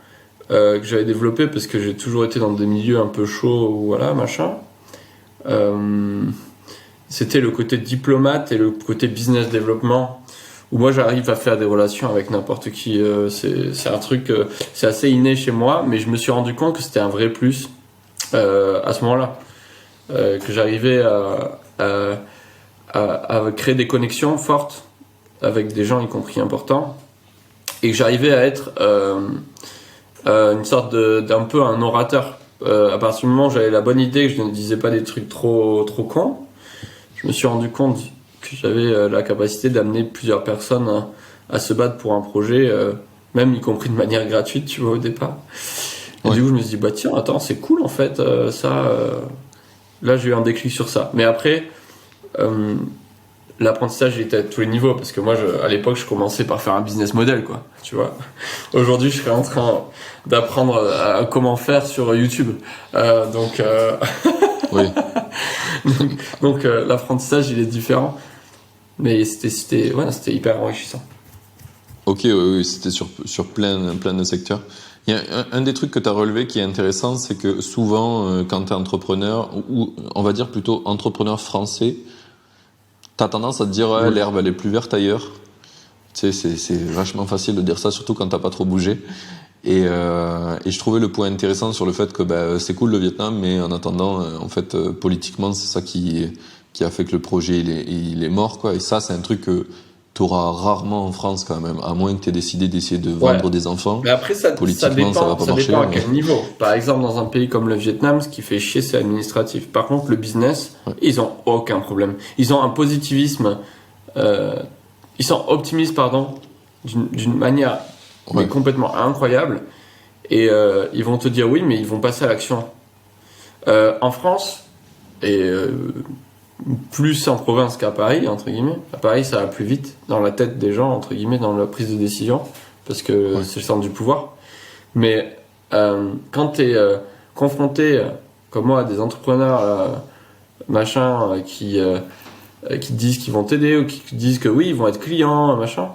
que j'avais développé parce que j'ai toujours été dans des milieux un peu chauds, voilà, machin. C'était le côté diplomate et le côté business développement, où moi j'arrive à faire des relations avec n'importe qui. C'est un truc, c'est assez inné chez moi, mais je me suis rendu compte que c'était un vrai plus à ce moment-là, que j'arrivais à créer des connexions fortes avec des gens, y compris importants, et que j'arrivais à être une sorte d'un peu un orateur. À partir du moment où j'avais la bonne idée, que je ne disais pas des trucs trop cons, je me suis rendu compte que j'avais la capacité d'amener plusieurs personnes à se battre pour un projet, même y compris de manière gratuite, tu vois, au départ. Et du coup, je me suis dit, tiens, attends, c'est cool en fait, là, j'ai eu un déclic sur ça. Mais après, l'apprentissage était à tous les niveaux, parce que moi, à l'époque, je commençais par faire un business model, quoi, tu vois. Aujourd'hui, je serais en train d'apprendre comment faire sur YouTube. Donc l'apprentissage, il est différent. Mais c'était hyper enrichissant. Ok, oui, c'était sur plein de secteurs. Il y a un des trucs que tu as relevé qui est intéressant, c'est que souvent, quand tu es entrepreneur, ou on va dire plutôt entrepreneur français, tu as tendance à te dire l'herbe elle est plus verte ailleurs. Tu sais, c'est vachement facile de dire ça, surtout quand t'as pas trop bougé. Et je trouvais le point intéressant sur le fait que c'est cool le Vietnam, mais en attendant, politiquement, c'est ça qui a fait que le projet il est mort, quoi. Et ça, c'est un truc que t'auras rarement en France quand même, à moins que t'aies décidé d'essayer de vendre des enfants. Mais après, politiquement, ça va pas marcher. Ça dépend à quel niveau. Par exemple, dans un pays comme le Vietnam, ce qui fait chier, c'est administratif. Par contre, le business, ils ont aucun problème. Ils ont un positivisme, ils sont optimistes, d'une manière mais complètement incroyable. Et ils vont te dire oui, mais ils vont passer à l'action. En France, et plus en province qu'à Paris, entre guillemets. À Paris, ça va plus vite dans la tête des gens, entre guillemets, dans la prise de décision, parce que c'est le centre du pouvoir. Mais quand tu es confronté, comme moi, à des entrepreneurs qui te disent qu'ils vont t'aider, ou qui te disent que oui, ils vont être clients, machin.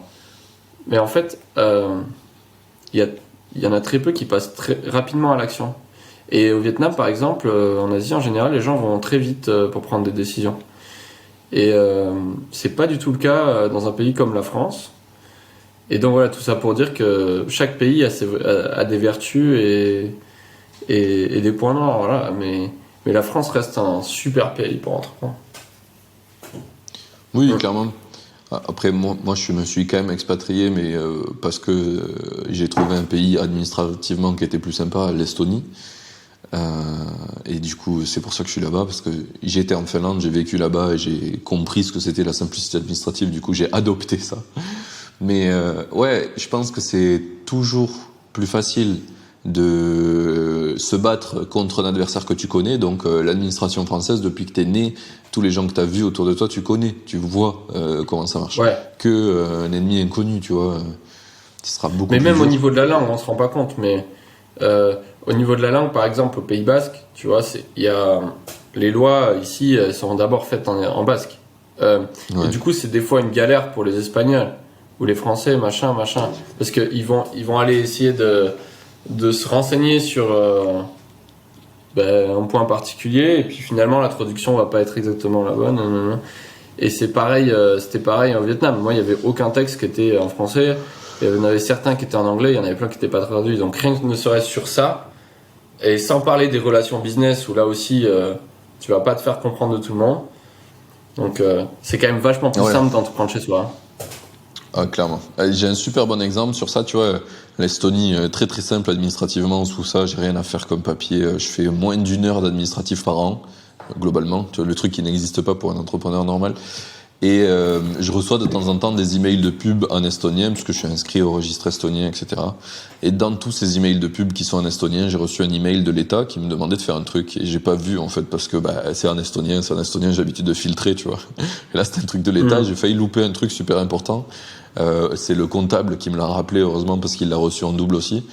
Mais en fait, il y en a très peu qui passent très rapidement à l'action. Et au Vietnam, par exemple, en Asie, en général, les gens vont très vite pour prendre des décisions. Et c'est pas du tout le cas dans un pays comme la France. Et donc voilà, tout ça pour dire que chaque pays a des vertus et des points noirs, voilà. Mais la France reste un super pays pour entreprendre. Oui, clairement. Après, moi, je me suis quand même expatrié, mais parce que j'ai trouvé un pays administrativement qui était plus sympa, l'Estonie. Et du coup, c'est pour ça que je suis là-bas, parce que j'ai été en Finlande, j'ai vécu là-bas et j'ai compris ce que c'était la simplicité administrative. Du coup, j'ai adopté ça. Mais je pense que c'est toujours plus facile de se battre contre un adversaire que tu connais. Donc l'administration française, depuis que t'es né, tous les gens que t'as vus autour de toi, tu connais, tu vois comment ça marche. Ouais. Que un ennemi inconnu, tu vois, ce sera beaucoup Mais plus même au dur. niveau de la langue, on se rend pas compte, mais au niveau de la langue, par exemple, au Pays Basque, tu vois, il y a les lois ici elles sont d'abord faites en basque. Et Ouais. du coup, c'est des fois une galère pour les Espagnols ou les Français, machin, parce que ils vont aller essayer de se renseigner sur un point particulier, et puis finalement la traduction va pas être exactement la bonne. Nanana. Et c'est pareil, c'était pareil en Vietnam. Moi, il y avait aucun texte qui était en français. Il y en avait certains qui étaient en anglais, il y en avait plein qui n'étaient pas traduits. Donc rien que ne serait-ce sur ça, et sans parler des relations business où là aussi tu vas pas te faire comprendre de tout le monde. Donc c'est quand même vachement plus Ouais. simple d'entreprendre chez soi. Ah, clairement. J'ai un super bon exemple sur ça, tu vois. L'Estonie, très très simple administrativement, sous ça, j'ai rien à faire comme papier. Je fais moins d'une heure d'administratif par an, globalement. Tu vois, le truc qui n'existe pas pour un entrepreneur normal. Et je reçois de temps en temps des emails de pub en estonien, parce que je suis inscrit au registre estonien, etc. Et dans tous ces emails de pub qui sont en estonien, j'ai reçu un email de l'État qui me demandait de faire un truc. Et j'ai pas vu, en fait, parce que c'est en estonien, j'ai l'habitude de filtrer, tu vois. Et là, c'était un truc de l'État, j'ai failli louper un truc super important. C'est le comptable qui me l'a rappelé, heureusement, parce qu'il l'a reçu en double aussi.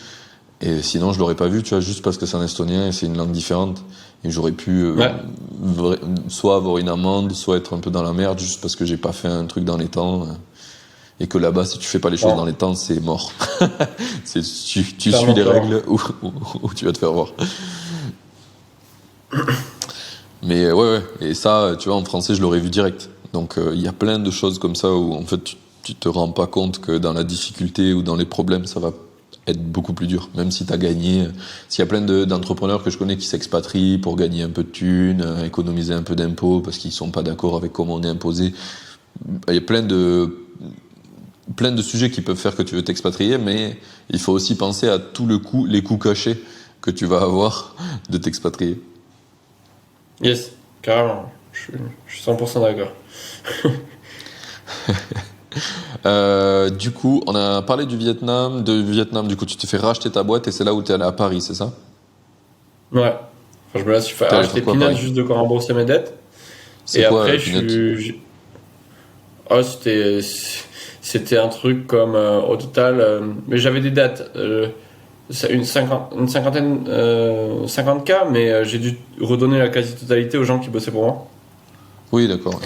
Et sinon, je l'aurais pas vu, tu vois, juste parce que c'est en estonien et c'est une langue différente. Et j'aurais pu Ouais. soit avoir une amende, soit être un peu dans la merde, juste parce que j'ai pas fait un truc dans les temps. Et que là-bas, si tu fais pas les choses Ouais. dans les temps, c'est mort. Tu suis Clairement, les clairement. règles ou tu vas te faire voir. Mais ouais. Et ça, tu vois, en français, je l'aurais vu direct. Donc, il y a plein de choses comme ça où, en fait, tu te rends pas compte que dans la difficulté ou dans les problèmes, ça va être beaucoup plus dur. Même si t'as gagné. S'il y a plein d'entrepreneurs que je connais qui s'expatrient pour gagner un peu de thunes, économiser un peu d'impôts parce qu'ils sont pas d'accord avec comment on est imposé. Il y a plein de sujets qui peuvent faire que tu veux t'expatrier, mais il faut aussi penser à tout les coûts cachés que tu vas avoir de t'expatrier. Yes, carrément. Je suis 100% d'accord. Du coup, on a parlé du Vietnam. Du coup, tu t'es fait racheter ta boîte et c'est là où t'es allé à Paris, c'est ça? Ouais. Enfin, je me la suis fait T'es allé acheter faire quoi à Peanuts Paris? juste de quoi rembourser mes dettes. C'est Et quoi, après, Peanut? Oh, c'était un truc comme au total. Mais j'avais des dates. C'est une cinquantaine, 50K, mais j'ai dû redonner la quasi-totalité aux gens qui bossaient pour moi. Oui, d'accord. Ouais,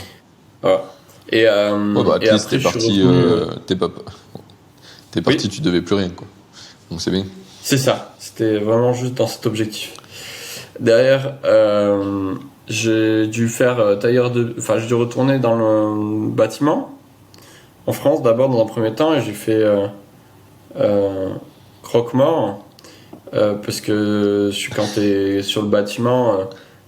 Voilà. ouais, bah, at Et least après, t'es je suis parti, revenu. t'es parti, Oui, tu devais plus rien, quoi. Donc c'est bien. c'est ça. C'était vraiment juste dans cet objectif. Derrière, j'ai dû faire Enfin, j'ai dû retourner dans le bâtiment en France d'abord dans un premier temps et j'ai fait croque-mort parce que quand t'es sur le bâtiment,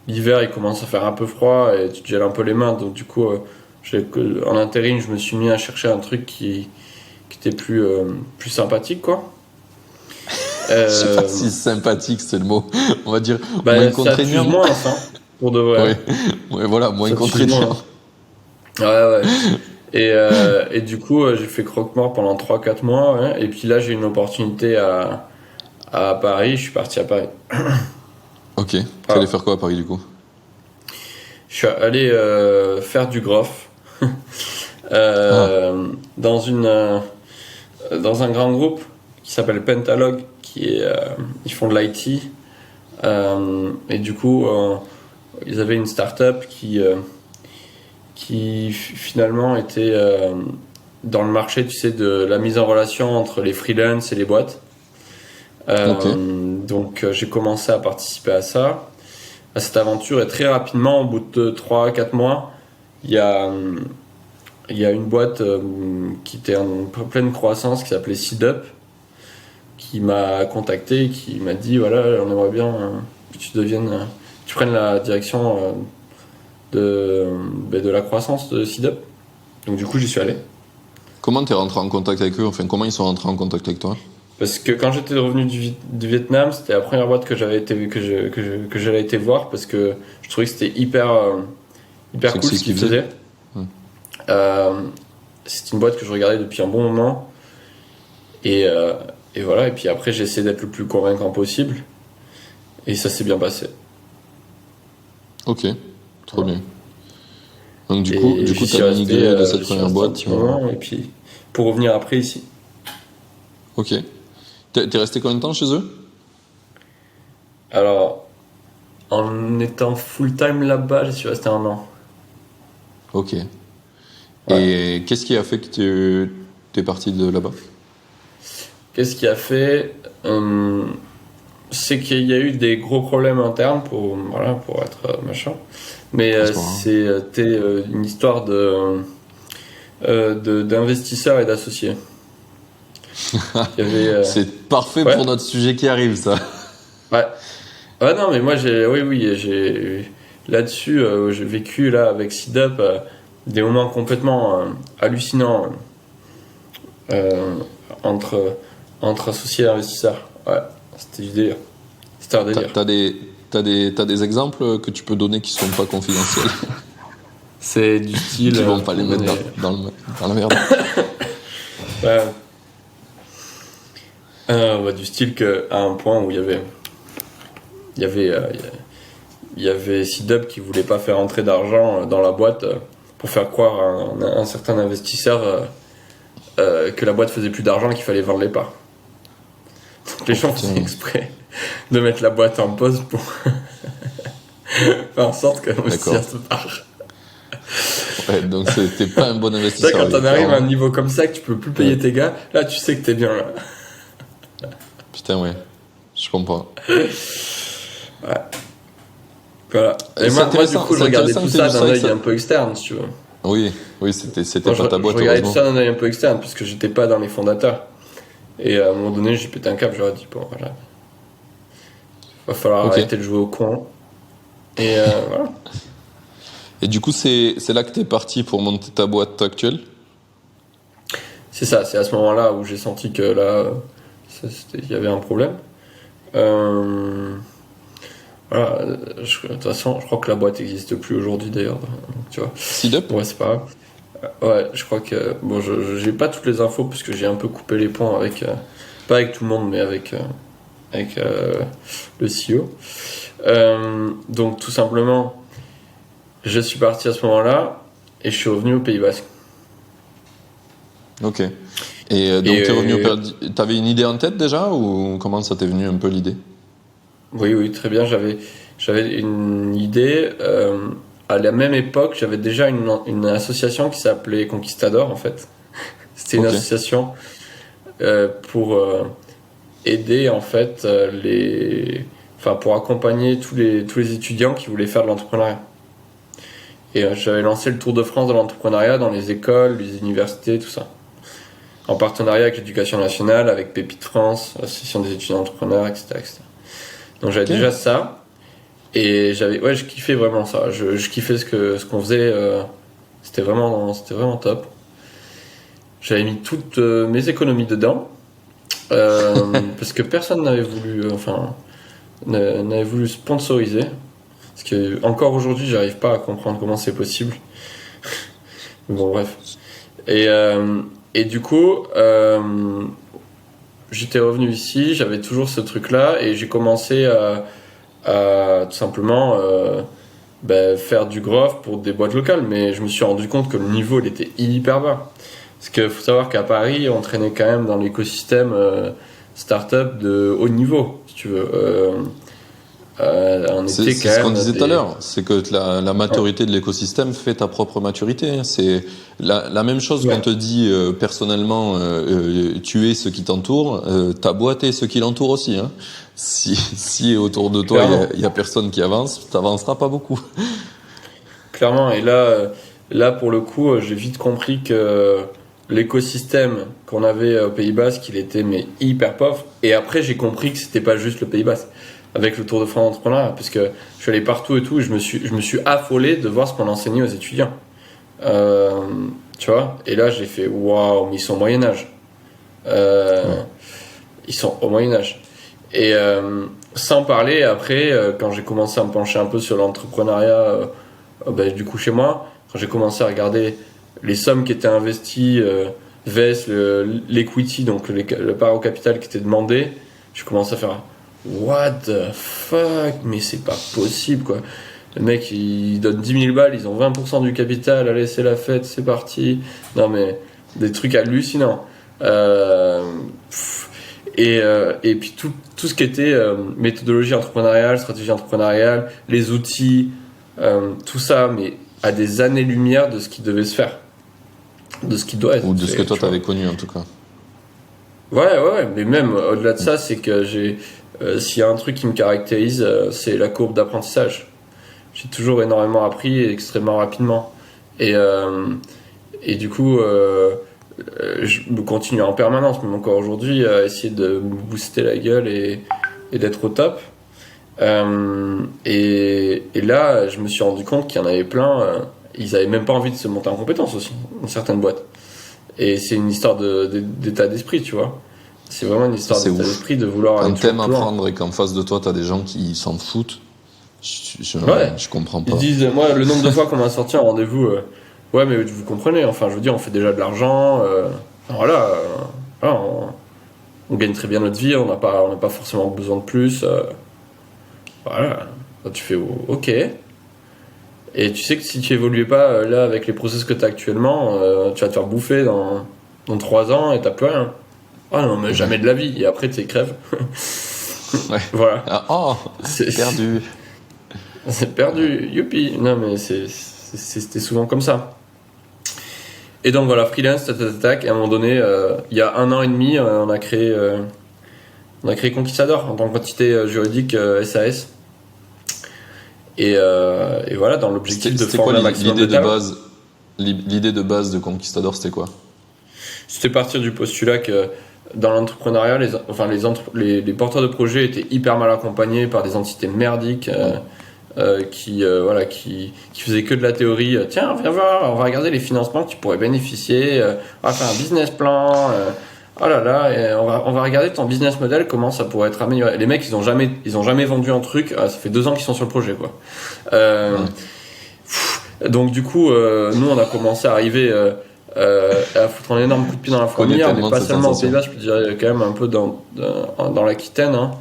l'hiver il commence à faire un peu froid et tu te gèles un peu les mains. Donc du coup, en intérim, je me suis mis à chercher un truc qui était plus sympathique, quoi. Je sais pas Euh, si sympathique c'est le mot. On va dire moins Bah, ça t'use contraignant. moins, ça, pour de vrai. Ouais, ouais, voilà, moins Ça t'use contraignant. moins. Ouais, ouais. Et du coup, j'ai fait croque-mort pendant 3 4 mois. Ouais. Et puis là, j'ai eu une opportunité à Paris. Je suis parti à Paris. Ok. T'es allé Voilà. faire quoi à Paris du coup? Je suis allé faire du groff Ah, dans un grand groupe qui s'appelle Pentalog, ils font de l'IT. Et du coup, ils avaient une start-up qui finalement était dans le marché, tu sais, de la mise en relation entre les freelances et les boîtes. ok. Donc j'ai commencé à participer à cette aventure, et très rapidement, au bout de 3 4 mois, il y a, euh, il y a une boîte qui était en pleine croissance qui s'appelait SeedUp qui m'a contacté et qui m'a dit voilà, on aimerait bien que tu prennes la direction de la croissance de SeedUp. Donc du coup, j'y suis allé. Comment t'es rentré en contact avec eux? Enfin, comment ils sont rentrés en contact avec toi? Parce que quand j'étais revenu du Vietnam, c'était la première boîte que j'avais été voir parce que je trouvais que c'était hyper C'est cool ce ce qu'ils qu'ils faisaient? faisaient. C'est une boîte que je regardais depuis un bon moment et et voilà. Et puis après, j'ai essayé d'être le plus convaincant possible. Et ça s'est bien passé. Ok, trop bien. Donc du Et coup, j'y suis t'as resté, migré de j'y cette suis première resté un boîte. petit moment. Et puis, pour revenir après ici. Ok. T'es resté combien de temps chez eux? Alors, en étant full-time là-bas, j'y suis resté 1 an. Ok. Ouais. Et qu'est-ce qui a fait que t'es parti de là-bas? Qu'est-ce qui a fait c'est qu'il y a eu des gros problèmes internes pour être machin. Mais À ce moment-là. c'était une histoire d'investisseurs et d'associés. Il y avait. C'est parfait Ouais, pour notre sujet qui arrive, ça. ouais. Ouais, non, mais moi, oui, là-dessus, j'ai vécu là avec SeedUp des moments complètement hallucinants euh, entre, entre associés et investisseurs. Ouais, c'était du délire. C'était un T'as délire. t'as des exemples que tu peux donner qui sont pas confidentiels, C'est du style. qui vont pas Pour les mettre donner. dans la merde. Ouais, ouais, du style qu'à un point où il y avait, euh, il y avait SeedUp qui voulait pas faire entrer d'argent dans la boîte pour faire croire à un certain investisseur que la boîte faisait plus d'argent et qu'il fallait vendre les parts. Donc les Oh gens putain. faisaient exprès de mettre la boîte en pause pour faire en sorte que l'investisseur D'accord. se barre. Ouais, donc c'était pas un bon Tu sais, investisseur, quand lui, t'en arrives à un clairement. niveau comme ça, que tu peux plus payer Ouais. tes gars, là tu sais que t'es bien là. Putain, ouais. Je comprends. Voilà. Et C'est moi, du intéressant, coup, je c'est regardais intéressant tout que tu aies ça dit d'un ça. œil un peu externe, si tu veux. Oui, oui, c'était Moi, pas ta je boîte, regardais tout heureusement. ça d'un œil un peu externe, puisque j'étais pas dans les fondateurs. Et à un moment donné, j'ai pété un câble, j'aurais dit, bon, voilà, va falloir Ok. arrêter de jouer au con. Et voilà. Et du coup, c'est là que t'es parti pour monter ta boîte actuelle? C'est ça, c'est à ce moment-là où j'ai senti que là, il y avait un problème. Euh, voilà, de toute façon, je crois que la boîte n'existe plus aujourd'hui d'ailleurs, donc, tu vois. Seedup? Ouais, c'est pas grave. Ouais, je crois que. Bon, j'ai pas toutes les infos parce que j'ai un peu coupé les ponts avec. Pas avec tout le monde, mais avec le CEO. Donc, tout simplement, je suis parti à ce moment-là et je suis revenu au Pays Basque. Ok. Et donc, Et t'es revenu au Pays. T'avais une idée en tête déjà ou comment ça t'est venu un peu l'idée? oui, oui, très bien. J'avais une idée. À la même époque, j'avais déjà une association qui s'appelait Conquistador, en fait. C'était une Ok. association pour aider, en fait, enfin, pour accompagner tous les étudiants qui voulaient faire de l'entrepreneuriat. Et j'avais lancé le Tour de France de l'entrepreneuriat dans les écoles, les universités, tout ça. En partenariat avec l'éducation nationale, avec Pépite France, l'association des étudiants entrepreneurs, etc., etc. Donc j'avais Ok. déjà ça. Et je kiffais vraiment ça. Je kiffais ce qu'on faisait. C'était vraiment top. J'avais mis toutes mes économies dedans. Parce que personne n'avait voulu, n'avait voulu sponsoriser. Parce que encore aujourd'hui, j'arrive pas à comprendre comment c'est possible. Bon, bref. Et du coup, j'étais revenu ici, j'avais toujours ce truc-là, et j'ai commencé à tout simplement faire du growth pour des boîtes locales. Mais je me suis rendu compte que le niveau, il était hyper bas. Parce qu'il faut savoir qu'à Paris, on traînait quand même dans l'écosystème startup de haut niveau, si tu veux. On était C'est quand ce qu'on même disait tout à des. l'heure, c'est que la maturité de l'écosystème fait ta propre maturité. C'est la même chose Ouais. qu'on te dit personnellement, tu es ce qui t'entoure, ta boîte est ce qui l'entoure aussi. Hein. Si autour de toi Clairement. il y a personne qui avance, t'avanceras pas beaucoup. Clairement. Et là pour le coup, j'ai vite compris que l'écosystème qu'on avait au Pays Basque, il était mais hyper pauvre. Et après, j'ai compris que c'était pas juste le Pays Basque. Avec le Tour de France Entrepreneur, parce que je suis allé partout et tout, et je me suis affolé de voir ce qu'on enseignait aux étudiants. Euh, Tu vois. Et là, j'ai fait waouh, mais ils sont au Moyen Âge. Ouais. Ils sont au Moyen Âge. Et sans parler, après, quand j'ai commencé à me pencher un peu sur l'entrepreneuriat, du coup chez moi, quand j'ai commencé à regarder les sommes qui étaient investies vs l'equity, donc le part au capital qui était demandé, je commence à faire what the fuck, mais c'est pas possible quoi. Le mec il donne 10 000 balles, ils ont 20% du capital, allez c'est la fête, c'est parti. Non mais des trucs hallucinants. Et puis tout ce qui était méthodologie entrepreneuriale, stratégie entrepreneuriale, les outils, tout ça, mais à des années-lumière de ce qui devait se faire, de ce qui doit être. Ou de ce que toi tu vois. t'avais connu en tout cas. Ouais, mais même au-delà de ça, c'est que s'il y a un truc qui me caractérise, c'est la courbe d'apprentissage. J'ai toujours énormément appris et extrêmement rapidement. Et du coup, je me continue en permanence, même encore aujourd'hui, à essayer de me booster la gueule et d'être au top. Et là, je me suis rendu compte qu'il y en avait plein, ils avaient même pas envie de se monter en compétence aussi, dans certaines boîtes. Et c'est une histoire d'état d'esprit, tu vois. C'est vraiment une histoire d'état d'esprit de vouloir aller quand t'aimes toujours plus loin. apprendre et qu'en face de toi t'as des gens qui s'en foutent, je comprends pas. Ils disent, moi, le nombre de fois qu'on m'a sorti en rendez-vous, ouais, mais vous comprenez, enfin, je veux dire, on fait déjà de l'argent, voilà, on gagne très bien notre vie, on n'a pas forcément besoin de plus, voilà. Là, tu fais, ok. Et tu sais que si tu évoluais pas là avec les process que tu as actuellement, tu vas te faire bouffer dans 3 ans et t'as plus rien. Ah non, mais jamais de la vie. Et après, tu crèves. Ouais. Voilà. Ah, oh, C'est perdu. C'est perdu. Youpi. Non, mais c'était souvent comme ça. Et donc voilà, freelance, tac. Et à un moment donné, il y a 1 an et demi, on a créé Conquistador en tant qu'entité juridique SAS. Et voilà, dans l'objectif de former un maximum de talents. L'idée de base de Conquistador, c'était quoi? C'était partir du postulat que dans l'entrepreneuriat, les porteurs de projets étaient hyper mal accompagnés par des entités merdiques qui faisaient que de la théorie. Tiens, viens voir, on va regarder les financements que tu pourrais bénéficier, on va faire un business plan. Oh là là, et on va regarder ton business model, comment ça pourrait être amélioré. Les mecs, ils ont jamais vendu un truc. Ça fait 2 ans qu'ils sont sur le projet, quoi. Donc du coup, nous, on a commencé à arriver à foutre un énorme coup de pied dans la fourmilière, mais pas seulement au Pays-Bas, je peux dire quand même un peu dans l'Aquitaine. Hein.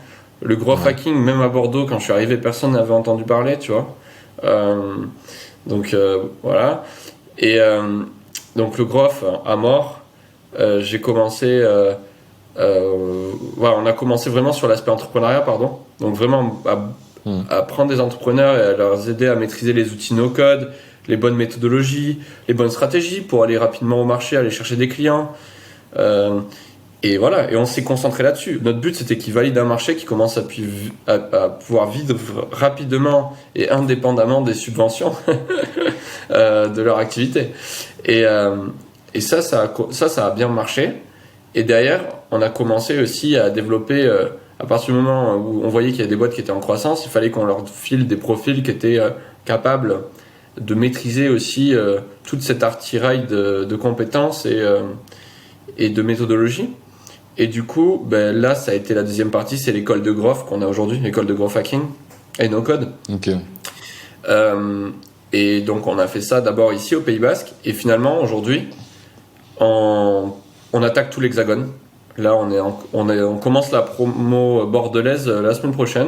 Le growth hacking, même à Bordeaux, quand je suis arrivé, personne n'avait entendu parler, tu vois. Donc voilà. Et donc le growth à mort. J'ai commencé, on a commencé vraiment sur l'aspect entrepreneuriat, pardon. Donc vraiment à prendre des entrepreneurs et à leur aider à maîtriser les outils no-code, les bonnes méthodologies, les bonnes stratégies pour aller rapidement au marché, aller chercher des clients. Et voilà, et on s'est concentré là-dessus. Notre but, c'était qu'ils valident un marché qui commence à pouvoir vivre rapidement et indépendamment des subventions de leur activité. Et ça a bien marché. Et derrière, on a commencé aussi à développer, à partir du moment où on voyait qu'il y a des boîtes qui étaient en croissance, il fallait qu'on leur file des profils qui étaient capables de maîtriser aussi toute cette attirail de compétences et de méthodologie. Et du coup, là, ça a été la deuxième partie, c'est l'école de growth qu'on a aujourd'hui, l'école de growth hacking et no code. Ok. Et donc, on a fait ça d'abord ici au Pays Basque. Et finalement, aujourd'hui, on attaque tout l'Hexagone. Là, on commence la promo bordelaise la semaine prochaine.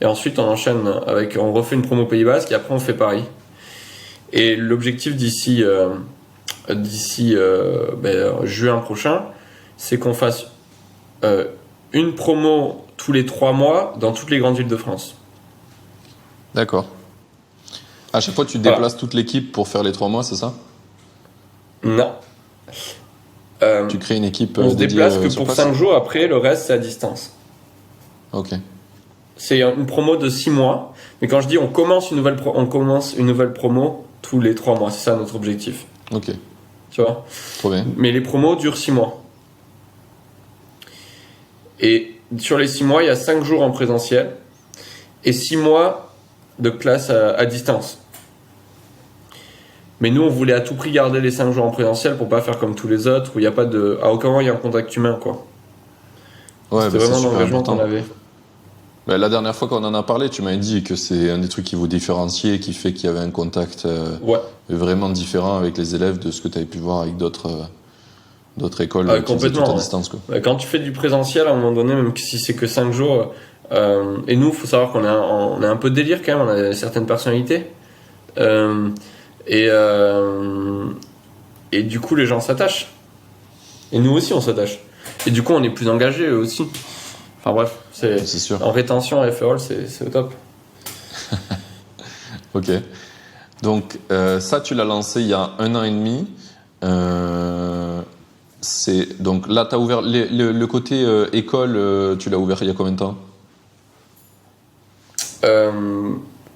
Et ensuite, on enchaîne on refait une promo Pays Basque et après, on fait Paris. Et l'objectif d'ici juin prochain, c'est qu'on fasse une promo tous les 3 mois dans toutes les grandes villes de France. D'accord. À chaque fois, tu déplaces toute l'équipe pour faire les 3 mois, c'est ça? Non. Tu crées une équipe on se déplace que sur pour place 5 jours, après le reste c'est à distance. Ok. C'est une promo de 6 mois, mais quand je dis on commence une nouvelle promo tous les 3 mois, c'est ça notre objectif. Ok. Tu vois? Trop bien. Mais les promos durent 6 mois. Et sur les 6 mois, il y a 5 jours en présentiel et 6 mois de classe à distance. Mais nous, on voulait à tout prix garder les 5 jours en présentiel pour pas faire comme tous les autres où il n'y a pas de. À aucun moment il y a un contact humain, quoi. Ouais, c'était vraiment l'engagement qu'on avait. La dernière fois qu'on en a parlé, tu m'avais dit que c'est un des trucs qui vous différenciait, qui fait qu'il y avait un contact vraiment différent avec les élèves de ce que tu avais pu voir avec d'autres d'autres écoles qui faisaient tout Complètement. à distance, quoi. Quand tu fais du présentiel, à un moment donné, même si c'est que 5 jours, et nous, faut savoir qu'on a un peu de délire quand même, on a certaines personnalités. Euh, et, euh, et du coup, les gens s'attachent. Et nous aussi, on s'attache. Et du coup, on est plus engagés eux aussi. Enfin bref, C'est sûr. en rétention à FRL, c'est au top. Ok. Donc ça, tu l'as lancé il y a 1 an et demi. Donc là, tu as ouvert le côté école, tu l'as ouvert il y a combien de temps?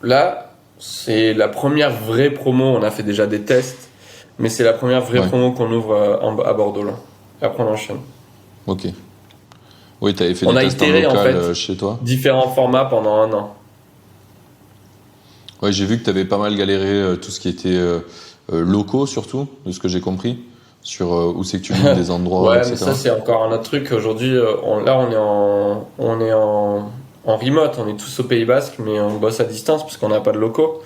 Là, c'est la première vraie promo. On a fait déjà des tests, mais c'est la première vraie Ouais. promo qu'on ouvre à Bordeaux là. Et après, on enchaîne. Ok. Oui, tu avais fait On des a tests en itéré en local fait chez toi. différents formats pendant 1 an. Ouais, j'ai vu que tu avais pas mal galéré tout ce qui était locaux surtout, de ce que j'ai compris, sur où c'est que tu loues des endroits, Ouais, mais etc. ça c'est encore un autre truc. Aujourd'hui, là on est en remote. On est tous au Pays Basque, mais on bosse à distance parce qu'on n'a pas de locaux.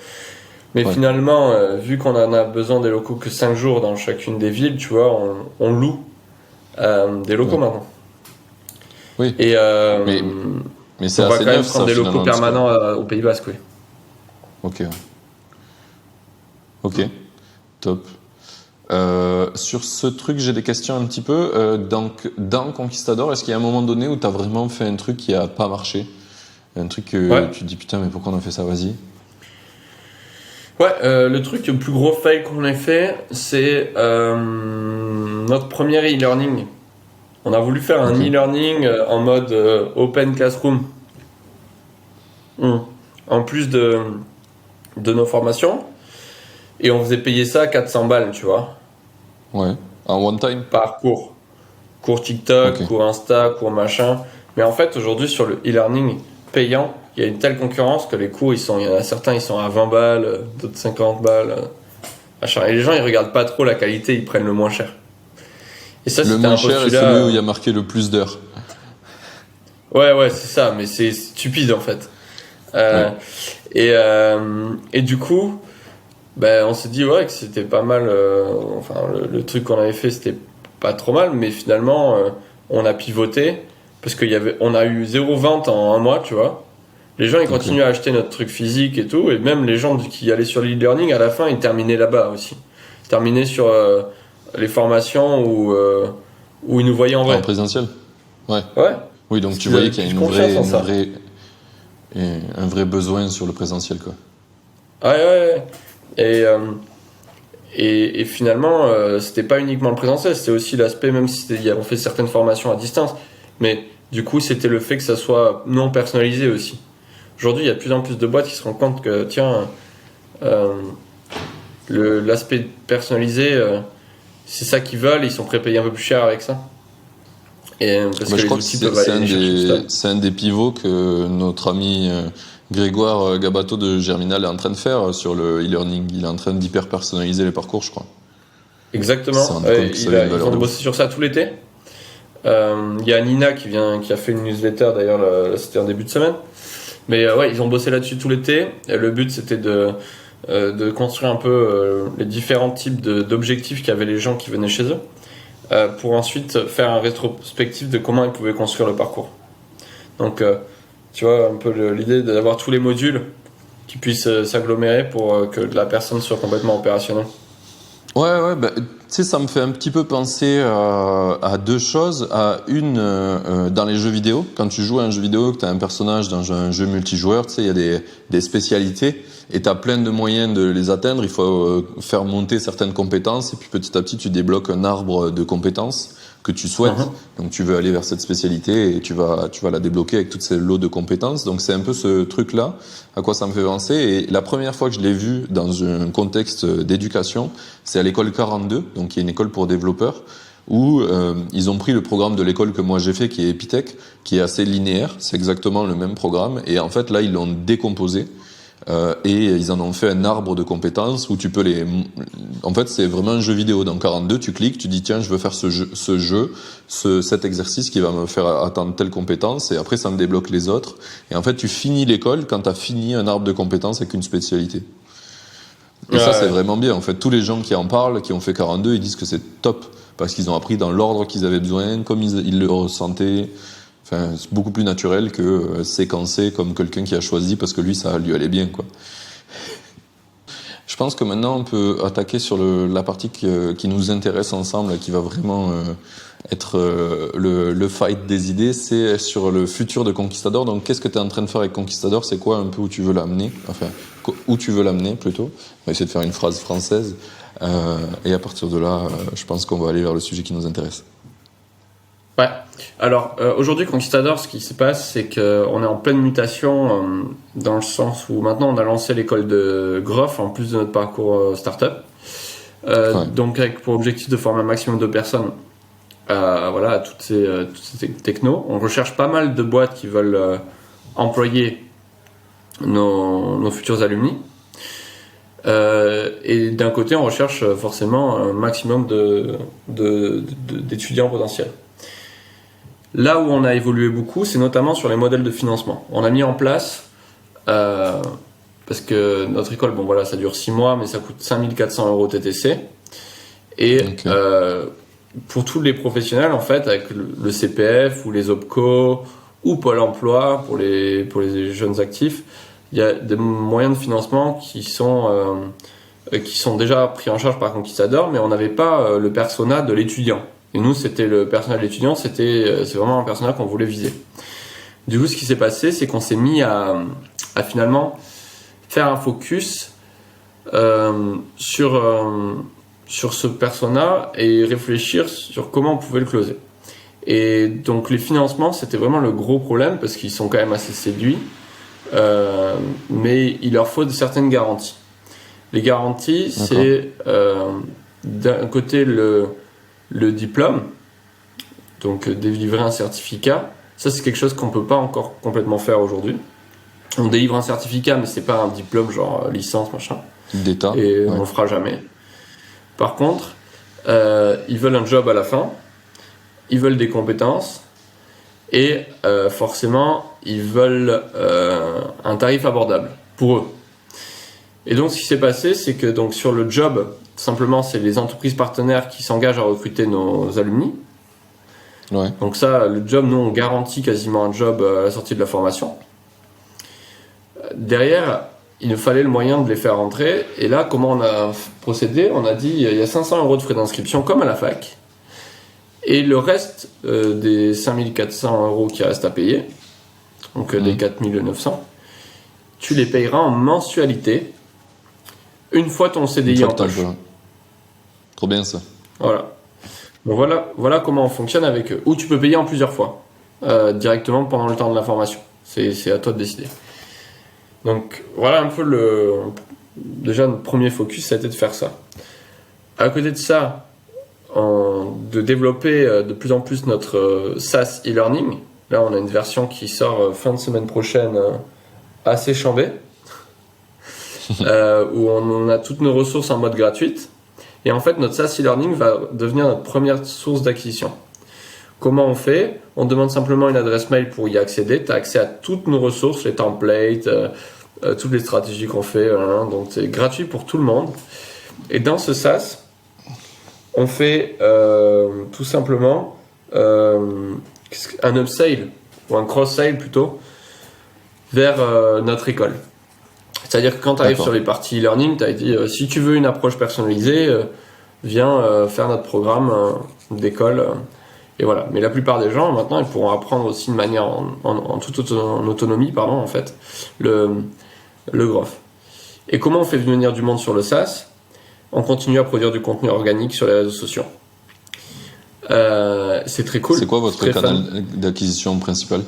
Mais Ouais. finalement, vu qu'on en a besoin des locaux que 5 jours dans chacune des villes, tu vois, on loue des locaux Ouais. maintenant. Oui, Et mais, mais c'est on va assez quand même neuf prendre ça des locaux finalement. Parce que... permanents au Pays Basque, oui. Ok, ouais. Ok, top. Sur ce truc, j'ai des questions un petit peu. Donc, dans Conquistador, est-ce qu'il y a un moment donné où tu as vraiment fait un truc qui a pas marché? Un truc que Ouais. tu te dis putain, mais pourquoi on a fait ça? Vas-y. Ouais, le truc le plus gros fail qu'on ait fait, c'est notre premier e-learning. On a voulu faire un Ok. e-learning en mode open classroom. En plus de nos formations. Et on faisait payer ça 400 balles, tu vois, Ouais. En one time? par cours. Cours TikTok, Ok. cours Insta, cours machin. Mais en fait, aujourd'hui, sur le e-learning payant, il y a une telle concurrence que les cours, il y en a certains, ils sont à 20 balles, d'autres 50 balles. Machin. Et les gens, ils regardent pas trop la qualité, ils prennent le moins cher. Et ça, Le c'était un moins cher est postulat. celui où il y a marqué le plus d'heures. Ouais, c'est ça, mais c'est stupide en fait. Euh, Ouais. et du coup, ben, on s'est dit ouais, que c'était pas mal. Enfin, le truc qu'on avait fait, c'était pas trop mal, mais finalement, on a pivoté parce on a eu 0 vente en 1 mois, tu vois. Les gens, ils Ok. continuent à acheter notre truc physique et tout, et même les gens qui allaient sur l'e-learning, à la fin, ils terminaient là-bas aussi. Ils terminaient sur les formations où ils nous voyaient en Ah, en vrai. présentiel? Ouais. Ouais. Oui, donc Parce tu qu'ils avaient voyais qu'il y a plus confiance en ça. un vrai besoin sur le présentiel, quoi. Ouais. Et, et finalement, c'était pas uniquement le présentiel, c'était aussi l'aspect, même si on fait certaines formations à distance, mais du coup, c'était le fait que ça soit non personnalisé aussi. Aujourd'hui, il y a de plus en plus de boîtes qui se rendent compte que, tiens, euh, l'aspect personnalisé, c'est ça qu'ils veulent, ils sont prêts à payer un peu plus cher avec ça. Et, parce Bah, que je les crois que outils peuvent aller les chercher tout seuls. c'est un des pivots que notre ami Grégoire Gabato de Germinal est en train de faire sur le e-learning. Il est en train d'hyper personnaliser les parcours, je crois. Il s'est Exactement. rendu compte que ça avait une Ils valeur ont de bossé ouf. sur ça tout l'été. Il y a Nina qui a fait une newsletter d'ailleurs, c'était en début de semaine. Mais ouais, ils ont bossé là-dessus tout l'été. Et le but c'était de construire un peu les différents types d'objectifs qu'avaient les gens qui venaient chez eux, pour ensuite faire un rétrospectif de comment ils pouvaient construire le parcours. Donc, tu vois, un peu l'idée d'avoir tous les modules qui puissent s'agglomérer pour que la personne soit complètement opérationnelle. Ouais, bah, tu sais, ça me fait un petit peu penser à deux choses. À une, dans les jeux vidéo, quand tu joues à un jeu vidéo, que tu as un personnage dans un jeu multijoueur, tu sais, il y a des spécialités et tu as plein de moyens de les atteindre. Il faut faire monter certaines compétences et puis petit à petit, tu débloques un arbre de compétences que tu souhaites. Mhm. Donc tu veux aller vers cette spécialité et tu vas la débloquer avec toutes ces lots de compétences. Donc c'est un peu ce truc-là à quoi ça me fait penser. Et la première fois que je l'ai vu dans un contexte d'éducation, c'est à l'école 42, donc qui est une école pour développeurs, où ils ont pris le programme de l'école que moi j'ai fait, qui est Epitech, qui est assez linéaire, c'est exactement le même programme, et en fait là ils l'ont décomposé, et ils en ont fait un arbre de compétences où tu peux les... En fait c'est vraiment un jeu vidéo, dans 42 tu cliques, tu dis tiens je veux faire cet exercice qui va me faire atteindre telle compétence, et après ça me débloque les autres, et en fait tu finis l'école quand tu as fini un arbre de compétences avec une spécialité. Et ça, c'est Ouais. vraiment bien. En fait, tous les gens qui en parlent, qui ont fait 42, ils disent que c'est top. parce qu'ils ont appris dans l'ordre qu'ils avaient besoin, comme ils le ressentaient. Enfin, c'est beaucoup plus naturel que séquencer comme quelqu'un qui a choisi parce que lui, ça lui allait bien, quoi. Je pense que maintenant, on peut attaquer sur la partie qui nous intéresse ensemble, qui va vraiment être le fight des idées, c'est sur le futur de Conquistador. Donc, qu'est-ce que tu es en train de faire avec Conquistador? C'est quoi un peu où tu veux l'amener? Enfin, où tu veux l'amener, plutôt. On va essayer de faire une phrase française. Et à partir de là, je pense qu'on va aller vers le sujet qui nous intéresse. Ouais. Alors, aujourd'hui, Conquistador, ce qui se passe, c'est qu'on est en pleine mutation dans le sens où maintenant on a lancé l'école de Groff en plus de notre parcours startup. Ouais. Donc, avec pour objectif de former un maximum de personnes à toutes ces technos. On recherche pas mal de boîtes qui veulent employer nos futurs alumni. Et d'un côté, on recherche forcément un maximum d'étudiants potentiels. Là où on a évolué beaucoup, c'est notamment sur les modèles de financement. On a mis en place, parce que notre école, bon voilà, ça dure 6 mois, mais ça coûte 5400 € TTC. Et pour tous les professionnels, en fait, avec le CPF ou les OPCO ou Pôle emploi pour les jeunes actifs, il y a des moyens de financement qui sont déjà pris en charge par Conquistador, mais on n'avait pas le persona de l'étudiant. Et nous, c'était le persona de l'étudiant, c'est vraiment un persona qu'on voulait viser. Du coup, ce qui s'est passé, c'est qu'on s'est mis à finalement faire un focus sur ce persona et réfléchir sur comment on pouvait le closer. Et donc les financements, c'était vraiment le gros problème parce qu'ils sont quand même assez séduits, mais il leur faut certaines garanties. Les garanties, c'est d'un côté le diplôme, donc délivrer un certificat. Ça, c'est quelque chose qu'on peut pas encore complètement faire aujourd'hui. On délivre un certificat, mais c'est pas un diplôme genre licence, machin. D'État. Et on le fera jamais. Par contre, ils veulent un job à la fin, ils veulent des compétences, et forcément, ils veulent un tarif abordable pour eux. Et donc, ce qui s'est passé, c'est que donc, sur le job, simplement, c'est les entreprises partenaires qui s'engagent à recruter nos alumni. Ouais. Donc ça, le job, nous, on garantit quasiment un job à la sortie de la formation. Derrière, il nous fallait le moyen de les faire rentrer. Et là, comment on a procédé? On a dit, il y a 500 € de frais d'inscription, comme à la fac. Et le reste des 5400 € qui restent à payer, donc des 4900, tu les payeras en mensualité, une fois ton CDI en poche. Trop bien ça. Voilà. Donc voilà comment on fonctionne avec eux. Ou tu peux payer en plusieurs fois, directement pendant le temps de la formation. C'est à toi de décider. Donc voilà un peu déjà notre premier focus, ça a été de faire ça. À côté de ça, de développer de plus en plus notre SaaS e-learning. Là, on a une version qui sort fin de semaine prochaine, assez chambée, où on a toutes nos ressources en mode gratuite. Et en fait, notre SaaS e-learning va devenir notre première source d'acquisition. Comment on fait? On demande simplement une adresse mail pour y accéder. Tu as accès à toutes nos ressources, les templates, toutes les stratégies qu'on fait. Donc, c'est gratuit pour tout le monde. Et dans ce SaaS, on fait tout simplement un upsell, ou un cross-sell plutôt, vers notre école. C'est-à-dire que quand tu arrives sur les parties e-learning, tu as dit si tu veux une approche personnalisée, viens faire notre programme d'école. Et voilà. Mais la plupart des gens, maintenant, ils pourront apprendre aussi de manière en toute autonomie, en fait, le Groff. Et comment on fait venir du monde sur le SaaS? On continue à produire du contenu organique sur les réseaux sociaux. C'est très cool. C'est quoi votre canal d'acquisition principal?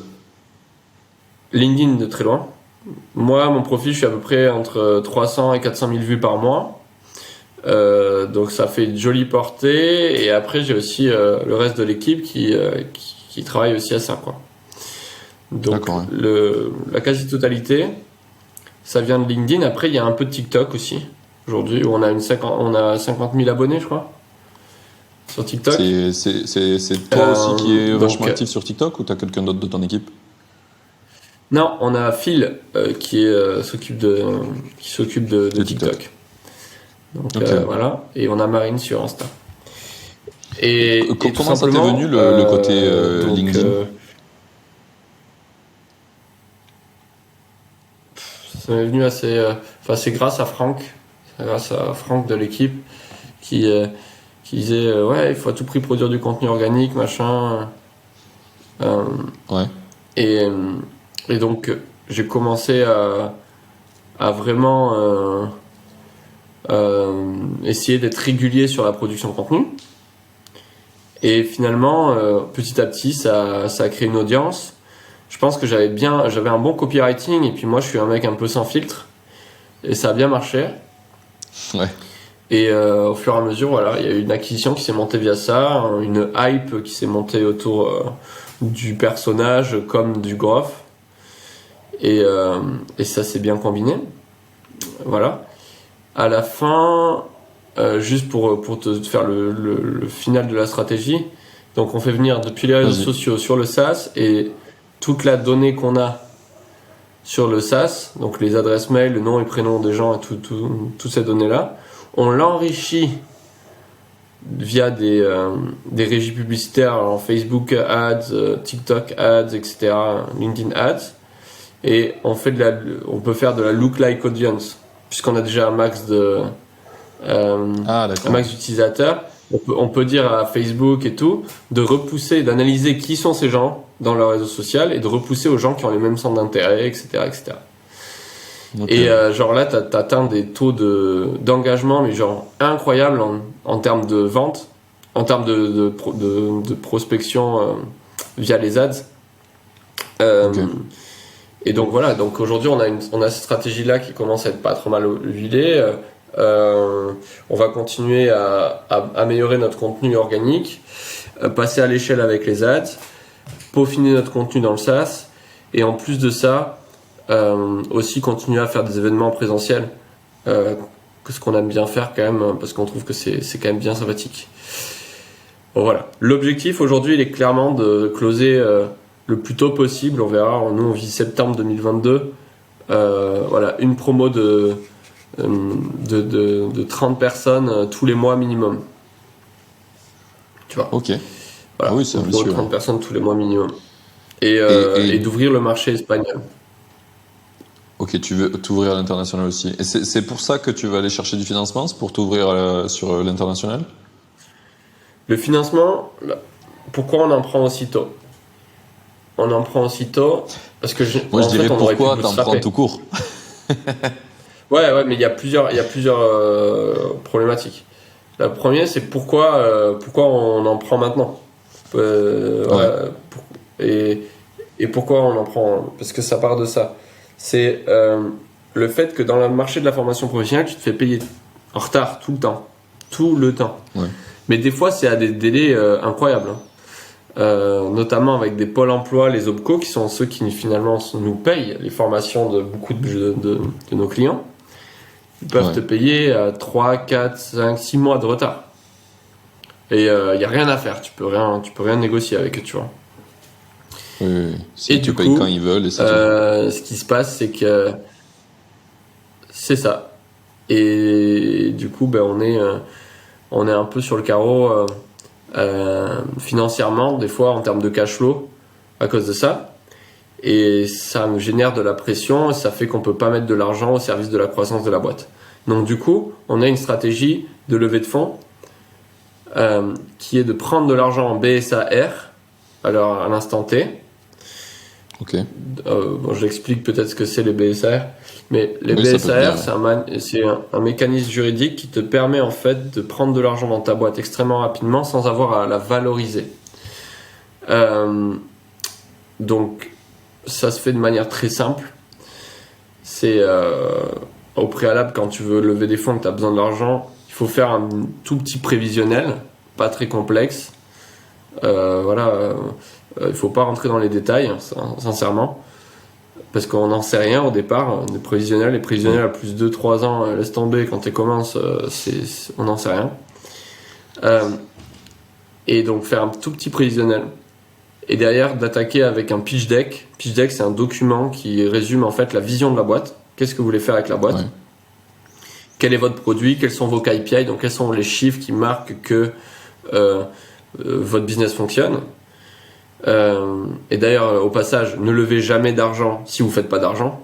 LinkedIn de très loin. Moi, mon profil, je suis à peu près entre 300 et 400 000 vues par mois. Donc ça fait une jolie portée. Et après, j'ai aussi le reste de l'équipe qui travaille aussi à ça, quoi. Donc la quasi-totalité, ça vient de LinkedIn. Après, il y a un peu de TikTok aussi. Aujourd'hui, où on a 50 000 abonnés, je crois, sur TikTok. C'est toi aussi qui est vachement actif sur TikTok, ou t'as quelqu'un d'autre de ton équipe? Non, on a Phil qui s'occupe de TikTok. Donc voilà, et on a Marine sur Insta. Et tout Comment ça t'est simplement, venu le côté donc, LinkedIn? ça m'est venu assez. Enfin, c'est grâce à Franck. C'est grâce à Franck de l'équipe qui disait ouais, il faut à tout prix produire du contenu organique, machin. Euh, Ouais. et, et donc, j'ai commencé à vraiment essayer d'être régulier sur la production de contenu. Et finalement, petit à petit, ça a créé une audience. Je pense que j'avais un bon copywriting, et puis moi, je suis un mec un peu sans filtre, et ça a bien marché. Ouais. Et au fur et à mesure, voilà, il y a eu une acquisition qui s'est montée via ça, une hype qui s'est montée autour du personnage comme du growth. Et ça s'est bien combiné. Voilà. À la fin, juste pour te faire le final de la stratégie, donc on fait venir depuis les réseaux Vas-y. sociaux sur le SaaS, et toute la donnée qu'on a sur le SaaS, donc les adresses mail, le nom et prénom des gens et toutes ces données-là, on l'enrichit via des régies publicitaires, alors Facebook Ads, TikTok Ads, etc., LinkedIn Ads, et on peut faire de la look-like audience, puisqu'on a déjà un Ah, d'accord. max d'utilisateurs. On peut dire à Facebook et tout de repousser, d'analyser qui sont ces gens dans leur réseau social et de repousser aux gens qui ont les mêmes centres d'intérêt, etc., etc. Ok. Et genre là, t'as atteint des taux d'engagement, mais genre incroyables en termes de vente, en termes de prospection via les ads. Ok. Et donc voilà, donc aujourd'hui on a cette stratégie-là qui commence à être pas trop mal huilée. On va continuer à améliorer notre contenu organique, passer à l'échelle avec les ads, peaufiner notre contenu dans le SaaS, et en plus de ça, aussi continuer à faire des événements présentiels, ce qu'on aime bien faire quand même, parce qu'on trouve que c'est quand même bien sympathique. Bon, voilà. L'objectif aujourd'hui, il est clairement de closer le plus tôt possible. On verra. Nous, on vit septembre 2022. Voilà, une promo de 30 personnes tous les mois minimum. Tu vois. Ok. Voilà. Ah oui, c'est Une promo de ambitieux. 30 personnes tous les mois minimum. Et Et- d'ouvrir le marché espagnol. Ok, tu veux t'ouvrir à l'international aussi. Et c'est pour ça que tu vas aller chercher du financement, c'est pour t'ouvrir sur l'international? Le financement, pourquoi on en prend aussitôt? On en prend aussitôt parce que Moi, je en fait, dirais on aurait pu pourquoi t'en prends bootstrapper. tout court. Ouais, mais il y a plusieurs problématiques. La première, c'est pourquoi on en prend maintenant. Ouais. Voilà, et pourquoi on en prend? Parce que ça part de ça. C'est le fait que dans le marché de la formation professionnelle, tu te fais payer en retard tout le temps. Tout le temps. Ouais. Mais des fois, c'est à des délais incroyables, hein. Notamment avec des pôles emploi, les OPCO, qui sont ceux qui finalement nous payent les formations de beaucoup de nos clients. Ils peuvent Ouais. te payer à 3, 4, 5, 6 mois de retard. Et il n'y a rien à faire, tu peux rien négocier avec eux, tu vois. Oui, oui, oui. Et Tu du payes coup, quand ils veulent et c'est tout. ce qui se passe, c'est que c'est ça. Et du coup, ben, on est un peu sur le carreau financièrement, des fois en termes de cash flow, à cause de ça. Et ça nous génère de la pression et ça fait qu'on peut pas mettre de l'argent au service de la croissance de la boîte. Donc du coup, on a une stratégie de levée de fonds qui est de prendre de l'argent en BSAR alors à l'instant T. Ok. Bon, j'explique peut-être ce que c'est les BSAR, mais les Oui, ça peut BSAR, bien. c'est un mécanisme juridique qui te permet en fait de prendre de l'argent dans ta boîte extrêmement rapidement sans avoir à la valoriser. Donc ça se fait de manière très simple. C'est au préalable, quand tu veux lever des fonds, que tu as besoin de l'argent, il faut faire un tout petit prévisionnel, pas très complexe. Voilà, il faut pas rentrer dans les détails, hein, sincèrement, parce qu'on n'en sait rien au départ. Les prévisionnels à plus de 2-3 ans, laisse tomber, quand tu commences, on n'en sait rien. Et donc faire un tout petit prévisionnel. Et derrière, d'attaquer avec un pitch deck. Pitch deck, c'est un document qui résume en fait la vision de la boîte. Qu'est-ce que vous voulez faire avec la boîte? Ouais. Quel est votre produit? Quels sont vos KPI? Donc, quels sont les chiffres qui marquent que votre business fonctionne. Et d'ailleurs, au passage, ne levez jamais d'argent si vous faites pas d'argent.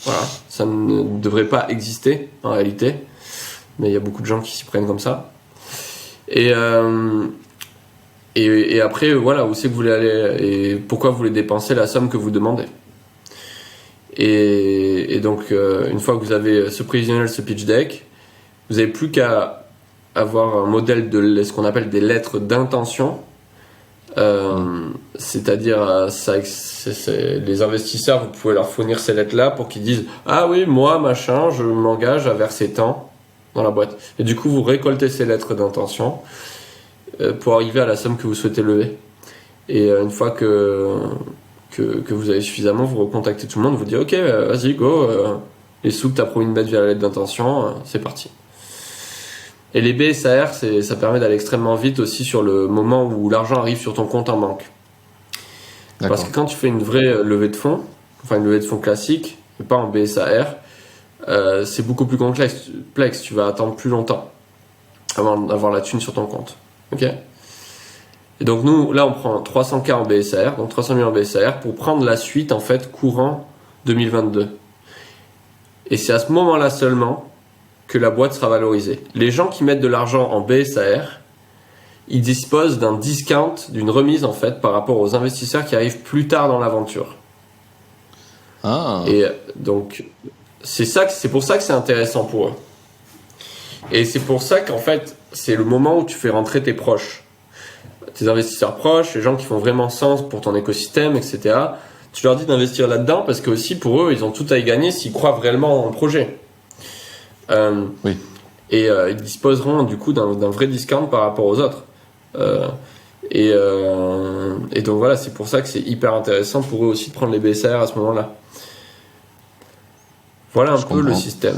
Voilà, ça ne devrait pas exister en réalité, mais il y a beaucoup de gens qui s'y prennent comme ça. Et après, voilà, où c'est que vous voulez aller et pourquoi vous voulez dépenser la somme que vous demandez. Et donc, une fois que vous avez ce prévisionnel, ce pitch deck, vous n'avez plus qu'à avoir un modèle de ce qu'on appelle des lettres d'intention. C'est-à-dire les investisseurs, vous pouvez leur fournir ces lettres-là pour qu'ils disent ah oui, moi machin, je m'engage à verser tant dans la boîte. Et du coup, vous récoltez ces lettres d'intention pour arriver à la somme que vous souhaitez lever. Et une fois que vous avez suffisamment, vous recontactez tout le monde, vous dites ok, vas-y, go, les sous que tu as promis de mettre via la lettre d'intention, c'est parti. Et les BSAR, ça permet d'aller extrêmement vite aussi sur le moment où l'argent arrive sur ton compte en banque. D'accord. Parce que quand tu fais une vraie levée de fonds, enfin une levée de fonds classique, et pas en BSAR, c'est beaucoup plus complexe. Tu vas attendre plus longtemps avant d'avoir la thune sur ton compte. Ok ? Et donc nous, là, on prend 300K en BSAR, donc 300 000 en BSAR, pour prendre la suite, en fait, courant 2022. Et c'est à ce moment-là seulement que la boîte sera valorisée. Les gens qui mettent de l'argent en BSAR, ils disposent d'un discount, d'une remise en fait par rapport aux investisseurs qui arrivent plus tard dans l'aventure. Ah. Et donc c'est pour ça que c'est intéressant pour eux. Et c'est pour ça qu'en fait c'est le moment où tu fais rentrer tes proches, tes investisseurs proches, les gens qui font vraiment sens pour ton écosystème, etc. Tu leur dis d'investir là-dedans parce que aussi pour eux ils ont tout à y gagner s'ils croient vraiment dans le projet. Oui. Et ils disposeront du coup d'un vrai discount par rapport aux autres. Et donc voilà, c'est pour ça que c'est hyper intéressant pour eux aussi de prendre les BSAR à ce moment-là. Voilà un peu le système.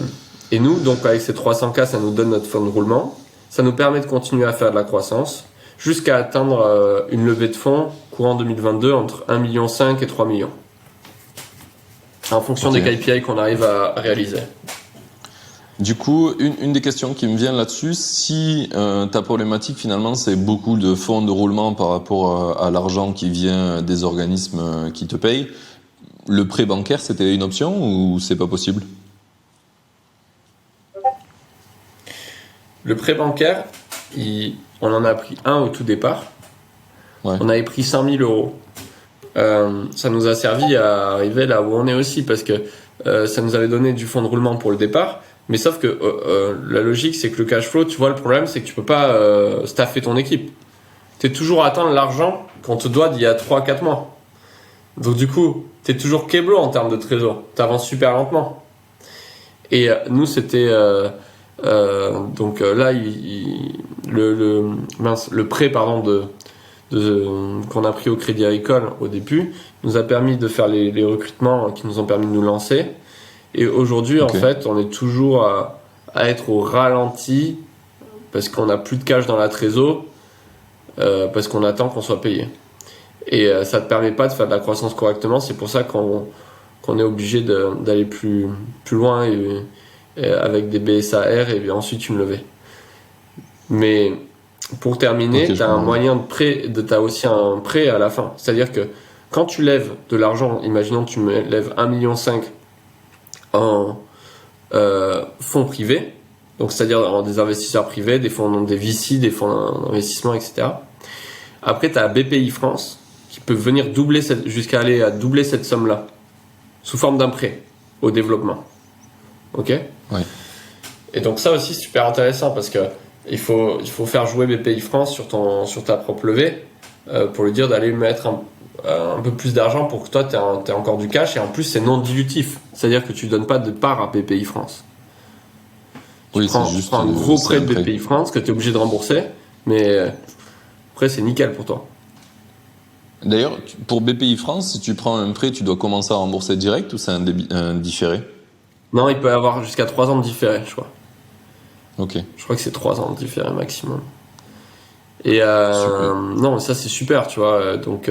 Et nous, donc avec ces 300K, ça nous donne notre fonds de roulement. Ça nous permet de continuer à faire de la croissance jusqu'à atteindre une levée de fonds courant 2022 entre 1,5 million et 3 millions. En fonction des KPI qu'on arrive à réaliser. Du coup, une des questions qui me vient là-dessus, si ta problématique finalement c'est beaucoup de fonds de roulement par rapport à l'argent qui vient des organismes qui te payent, le prêt bancaire c'était une option ou c'est pas possible ? Le prêt bancaire, on en a pris un au tout départ. Ouais. On avait pris 100 000 euros. Ça nous a servi à arriver là où on est aussi parce que ça nous avait donné du fonds de roulement pour le départ. Mais sauf que la logique, c'est que le cash flow, tu vois, le problème, c'est que tu peux pas staffer ton équipe. Tu es toujours à attendre l'argent qu'on te doit d'il y a 3-4 mois. Donc du coup, tu es toujours keblo en termes de trésor. Tu avances super lentement. Et nous, c'était... donc là, le prêt qu'on a pris au Crédit Agricole au début nous a permis de faire les recrutements qui nous ont permis de nous lancer. Et aujourd'hui, en fait, on est toujours à être au ralenti parce qu'on n'a plus de cash dans la trésor, parce qu'on attend qu'on soit payé. Et ça ne te permet pas de faire de la croissance correctement. C'est pour ça qu'on est obligé d'aller plus loin et avec des BSAR et ensuite une levée. Mais pour terminer, tu as un moyen de prêt, tu as aussi un prêt à la fin. C'est-à-dire que quand tu lèves de l'argent, imaginons que tu me lèves 1,5 million en fonds privés, donc c'est-à-dire en des investisseurs privés, des fonds, des VC, des fonds d'investissement, etc. Après, tu as BPI France qui peut venir jusqu'à aller à doubler cette somme-là sous forme d'un prêt au développement. Ok ? Oui. Et donc ça aussi c'est super intéressant parce que il faut faire jouer BPI France sur ta propre levée pour lui dire d'aller mettre un peu plus d'argent pour que toi tu aies encore du cash et en plus c'est non dilutif, c'est-à-dire que tu donnes pas de part à BPI France. Tu prends un gros prêt de BPI France que tu es obligé de rembourser, mais après c'est nickel pour toi. D'ailleurs, pour BPI France, si tu prends un prêt, tu dois commencer à rembourser direct ou c'est un différé ? Non, il peut y avoir jusqu'à 3 ans de différé, je crois. Ok. Je crois que c'est 3 ans de différé maximum. Et non, ça c'est super, tu vois. Donc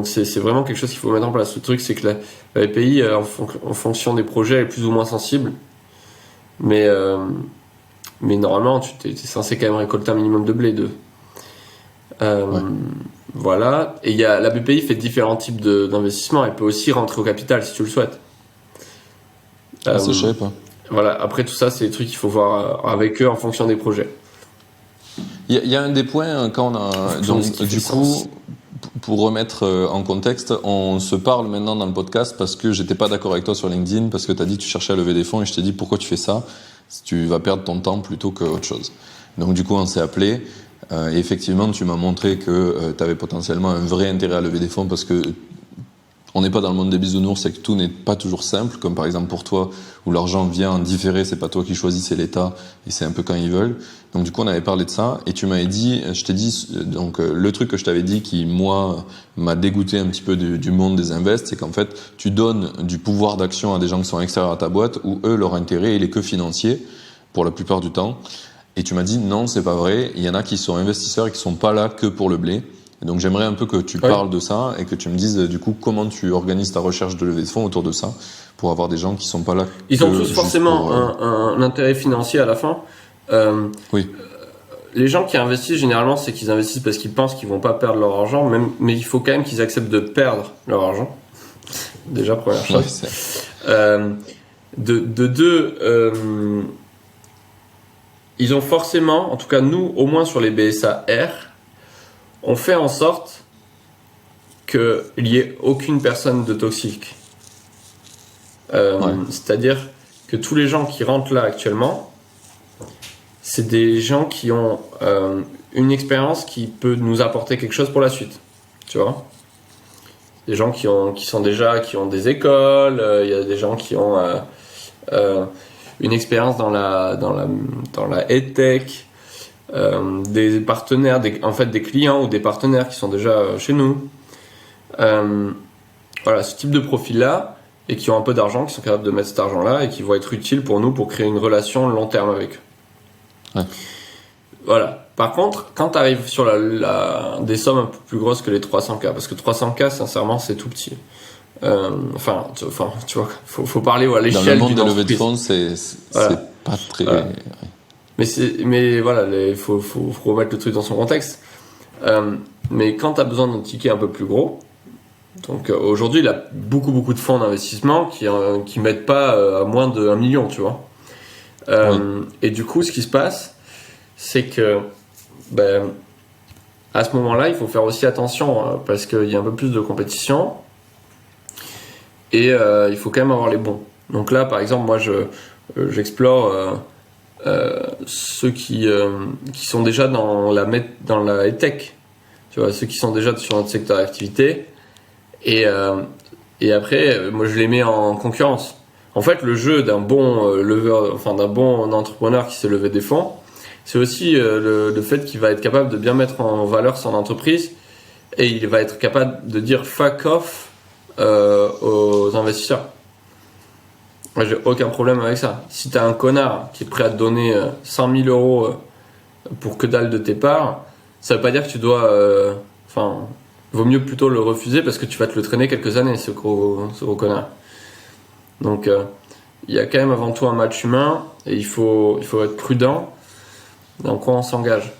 c'est vraiment quelque chose qu'il faut mettre en place. Le truc, c'est que la BPI, en fonction des projets, elle est plus ou moins sensible. Mais Mais normalement, tu es censé quand même récolter un minimum de blé d'eux. Voilà. Et la BPI fait différents types d'investissements. Elle peut aussi rentrer au capital si tu le souhaites. Ça, je savais pas. Voilà. Après, tout ça, c'est des trucs qu'il faut voir avec eux en fonction des projets. Il y a un des points quand on a. Donc, du coup, pour remettre en contexte, on se parle maintenant dans le podcast parce que j'étais pas d'accord avec toi sur LinkedIn, parce que tu as dit que tu cherchais à lever des fonds et je t'ai dit pourquoi tu fais ça si tu vas perdre ton temps plutôt qu'autre chose. Donc, du coup, on s'est appelé. Et effectivement, tu m'as montré que tu avais potentiellement un vrai intérêt à lever des fonds parce que on n'est pas dans le monde des bisounours et que tout n'est pas toujours simple, comme par exemple pour toi, où l'argent vient en différé, c'est pas toi qui choisis, c'est l'État, et c'est un peu quand ils veulent. Donc du coup, on avait parlé de ça, et tu m'avais dit, je t'ai dit, donc le truc que je t'avais dit qui, moi, m'a dégoûté un petit peu du monde des invests, c'est qu'en fait, tu donnes du pouvoir d'action à des gens qui sont extérieurs à ta boîte, où eux, leur intérêt, il est que financier, pour la plupart du temps. Et tu m'as dit, non, c'est pas vrai, il y en a qui sont investisseurs et qui sont pas là que pour le blé. Et donc j'aimerais un peu que tu parles de ça et que tu me dises du coup comment tu organises ta recherche de levée de fonds autour de ça pour avoir des gens qui sont pas là. Ils ont tous forcément un intérêt financier à la fin. Oui. Les gens qui investissent généralement, c'est qu'ils investissent parce qu'ils pensent qu'ils vont pas perdre leur argent, mais il faut quand même qu'ils acceptent de perdre leur argent. Déjà première chose. De deux, ils ont forcément, en tout cas nous, au moins sur les BSA R, on fait en sorte qu'il n'y ait aucune personne de toxique. C'est-à-dire que tous les gens qui rentrent là actuellement, c'est des gens qui ont une expérience qui peut nous apporter quelque chose pour la suite. Tu vois ? Des gens qui ont des écoles, il y a des gens qui ont une expérience dans la EdTech. Des partenaires, des clients ou des partenaires qui sont déjà chez nous. Voilà, ce type de profil-là, et qui ont un peu d'argent, qui sont capables de mettre cet argent-là et qui vont être utiles pour nous pour créer une relation long terme avec eux. Ouais. Voilà. Par contre, quand tu arrives sur des sommes un peu plus grosses que les 300K, parce que 300K, sincèrement, c'est tout petit. Tu vois, faut parler à l'échelle d'une entreprise. Dans le monde de levée de fonds, c'est pas très... Voilà. Mais voilà, il faut remettre le truc dans son contexte. Mais quand tu as besoin d'un ticket un peu plus gros, donc aujourd'hui, il y a beaucoup de fonds d'investissement qui mettent pas à moins de 1 million, tu vois. Et du coup, ce qui se passe, c'est que à ce moment-là, il faut faire aussi attention parce qu'il y a un peu plus de compétition et il faut quand même avoir les bons. Donc là, par exemple, moi, j'explore ceux qui sont déjà dans la tech, tu vois, ceux qui sont déjà sur notre secteur d'activité et après moi je les mets en concurrence. En fait, le jeu d'un bon d'un bon entrepreneur qui sait lever des fonds, c'est aussi le fait qu'il va être capable de bien mettre en valeur son entreprise et il va être capable de dire fuck off aux investisseurs. Moi, j'ai aucun problème avec ça. Si t'as un connard qui est prêt à te donner 100 000 euros pour que dalle de tes parts, ça veut pas dire que tu dois... vaut mieux plutôt le refuser parce que tu vas te le traîner quelques années, ce gros connard. Donc, il y a quand même avant tout un match humain et il faut être prudent dans quoi on s'engage.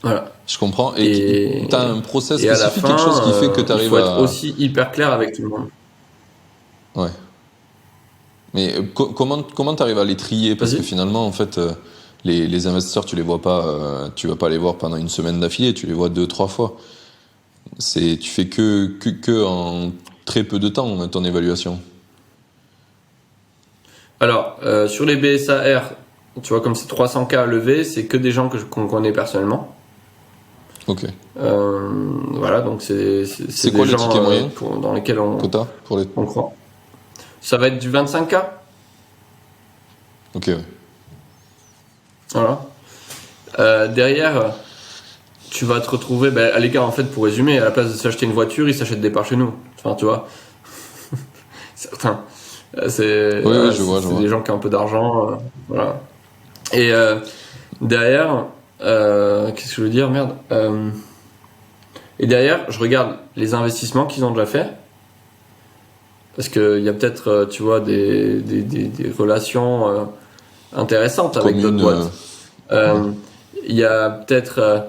Voilà. Je comprends. Et t'as un process spécifique, à la fin, quelque chose qui fait que t'arrives à... Il faut être aussi hyper clair avec tout le monde. Ouais. Mais comment t'arrives à les trier? Parce que finalement, en fait, les investisseurs, tu les vois pas, tu vas pas les voir pendant une semaine d'affilée, tu les vois 2-3 fois. Tu fais que en très peu de temps ton évaluation. Alors, sur les BSAR, tu vois, comme c'est 300K à lever, c'est que des gens qu'on connaît personnellement. Ok. Voilà, donc c'est quoi des le ticket moyen dans lesquels on croit. Ça va être du 25K. Ok, ouais. Voilà. Derrière, tu vas te retrouver... les gars, en fait, pour résumer, à la place de s'acheter une voiture, ils s'achètent des parts chez nous. Enfin, tu vois. Certains. C'est je vois. des gens qui ont un peu d'argent. Voilà. Et derrière... qu'est-ce que je veux dire? Merde. Et derrière, je regarde les investissements qu'ils ont déjà fait. Parce qu'il y a peut-être, tu vois, des relations intéressantes avec d'autres boîtes. Il y a peut-être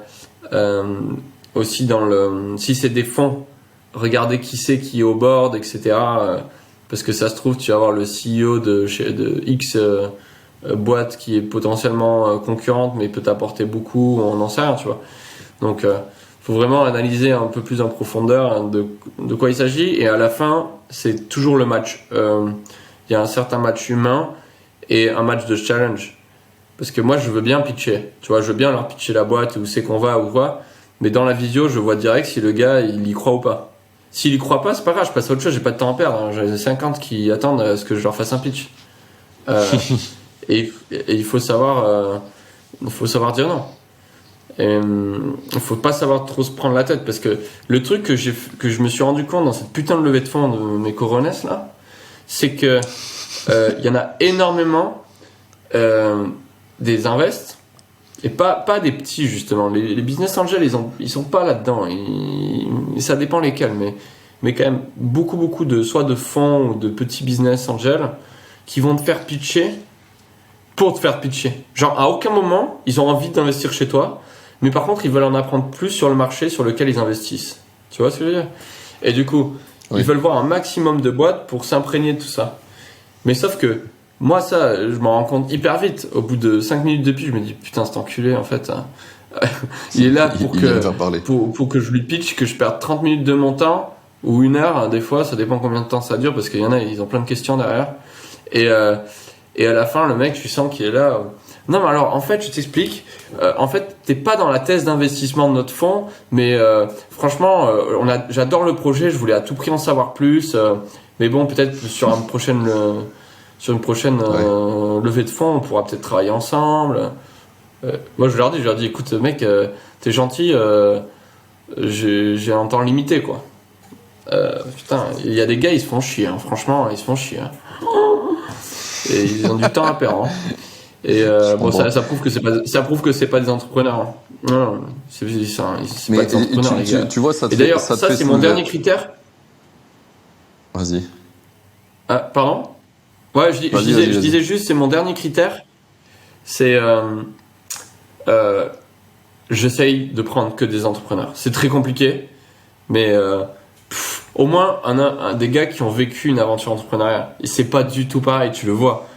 aussi si c'est des fonds, regarder qui c'est qui est au board, etc. Parce que ça se trouve, tu vas avoir le CEO de X boîte qui est potentiellement concurrente, mais peut t'apporter beaucoup, on n'en sait rien, tu vois. Donc, faut vraiment analyser un peu plus en profondeur de quoi il s'agit. Et à la fin, c'est toujours le match. Il y a un certain match humain et un match de challenge. Parce que moi, je veux bien pitcher. Tu vois, je veux bien leur pitcher la boîte, où c'est qu'on va ou quoi. Mais dans la visio, je vois direct si le gars, il y croit ou pas. S'il y croit pas, c'est pas grave, je passe à autre chose, j'ai pas de temps à perdre. J'ai 50 qui attendent à ce que je leur fasse un pitch. Et il faut savoir dire non. Et il faut pas savoir trop se prendre la tête, parce que le truc que je me suis rendu compte dans cette putain de levée de fonds de mes coronesses là, c'est que y en a énormément des invests, et pas des petits justement. Les business angels, ils sont pas là-dedans. Ça dépend lesquels, mais quand même beaucoup soit de fonds ou de petits business angels qui vont te faire pitcher pour te faire pitcher. Genre à aucun moment ils ont envie d'investir chez toi, mais par contre ils veulent en apprendre plus sur le marché sur lequel ils investissent. Tu vois ce que je veux dire? Et du coup, ils veulent voir un maximum de boîtes pour s'imprégner de tout ça. Mais sauf que moi, ça, je m'en rends compte hyper vite. Au bout de 5 minutes de pitch, je me dis putain, cet enculé, en fait, il est là pour que je lui pitch, que je perde 30 minutes de mon temps ou 1 heure, hein, des fois, ça dépend combien de temps ça dure, parce qu'il y en a, ils ont plein de questions derrière. Et à la fin, le mec, tu sens qu'il est là. Non, mais alors, en fait, je t'explique. En fait, t'es pas dans la thèse d'investissement de notre fonds, mais franchement, j'adore le projet, je voulais à tout prix en savoir plus. Mais bon, peut-être sur une prochaine levée de fonds, on pourra peut-être travailler ensemble. Moi, je leur dis, écoute, mec, t'es gentil, j'ai un temps limité, quoi. Putain, il y a des gars, ils se font chier, hein. Franchement, ils se font chier. Hein. Et ils ont du temps à perdre. Hein. Et bon, ça prouve que c'est pas des entrepreneurs. Hein. Non, c'est pas des entrepreneurs, les gars. Tu vois, et d'ailleurs, ça c'est mon dernier critère. Vas-y. Ah, pardon? Ouais, je disais juste, c'est mon dernier critère. C'est j'essaye de prendre que des entrepreneurs. C'est très compliqué, mais au moins des gars qui ont vécu une aventure entrepreneuriale. Et c'est pas du tout pareil, tu le vois.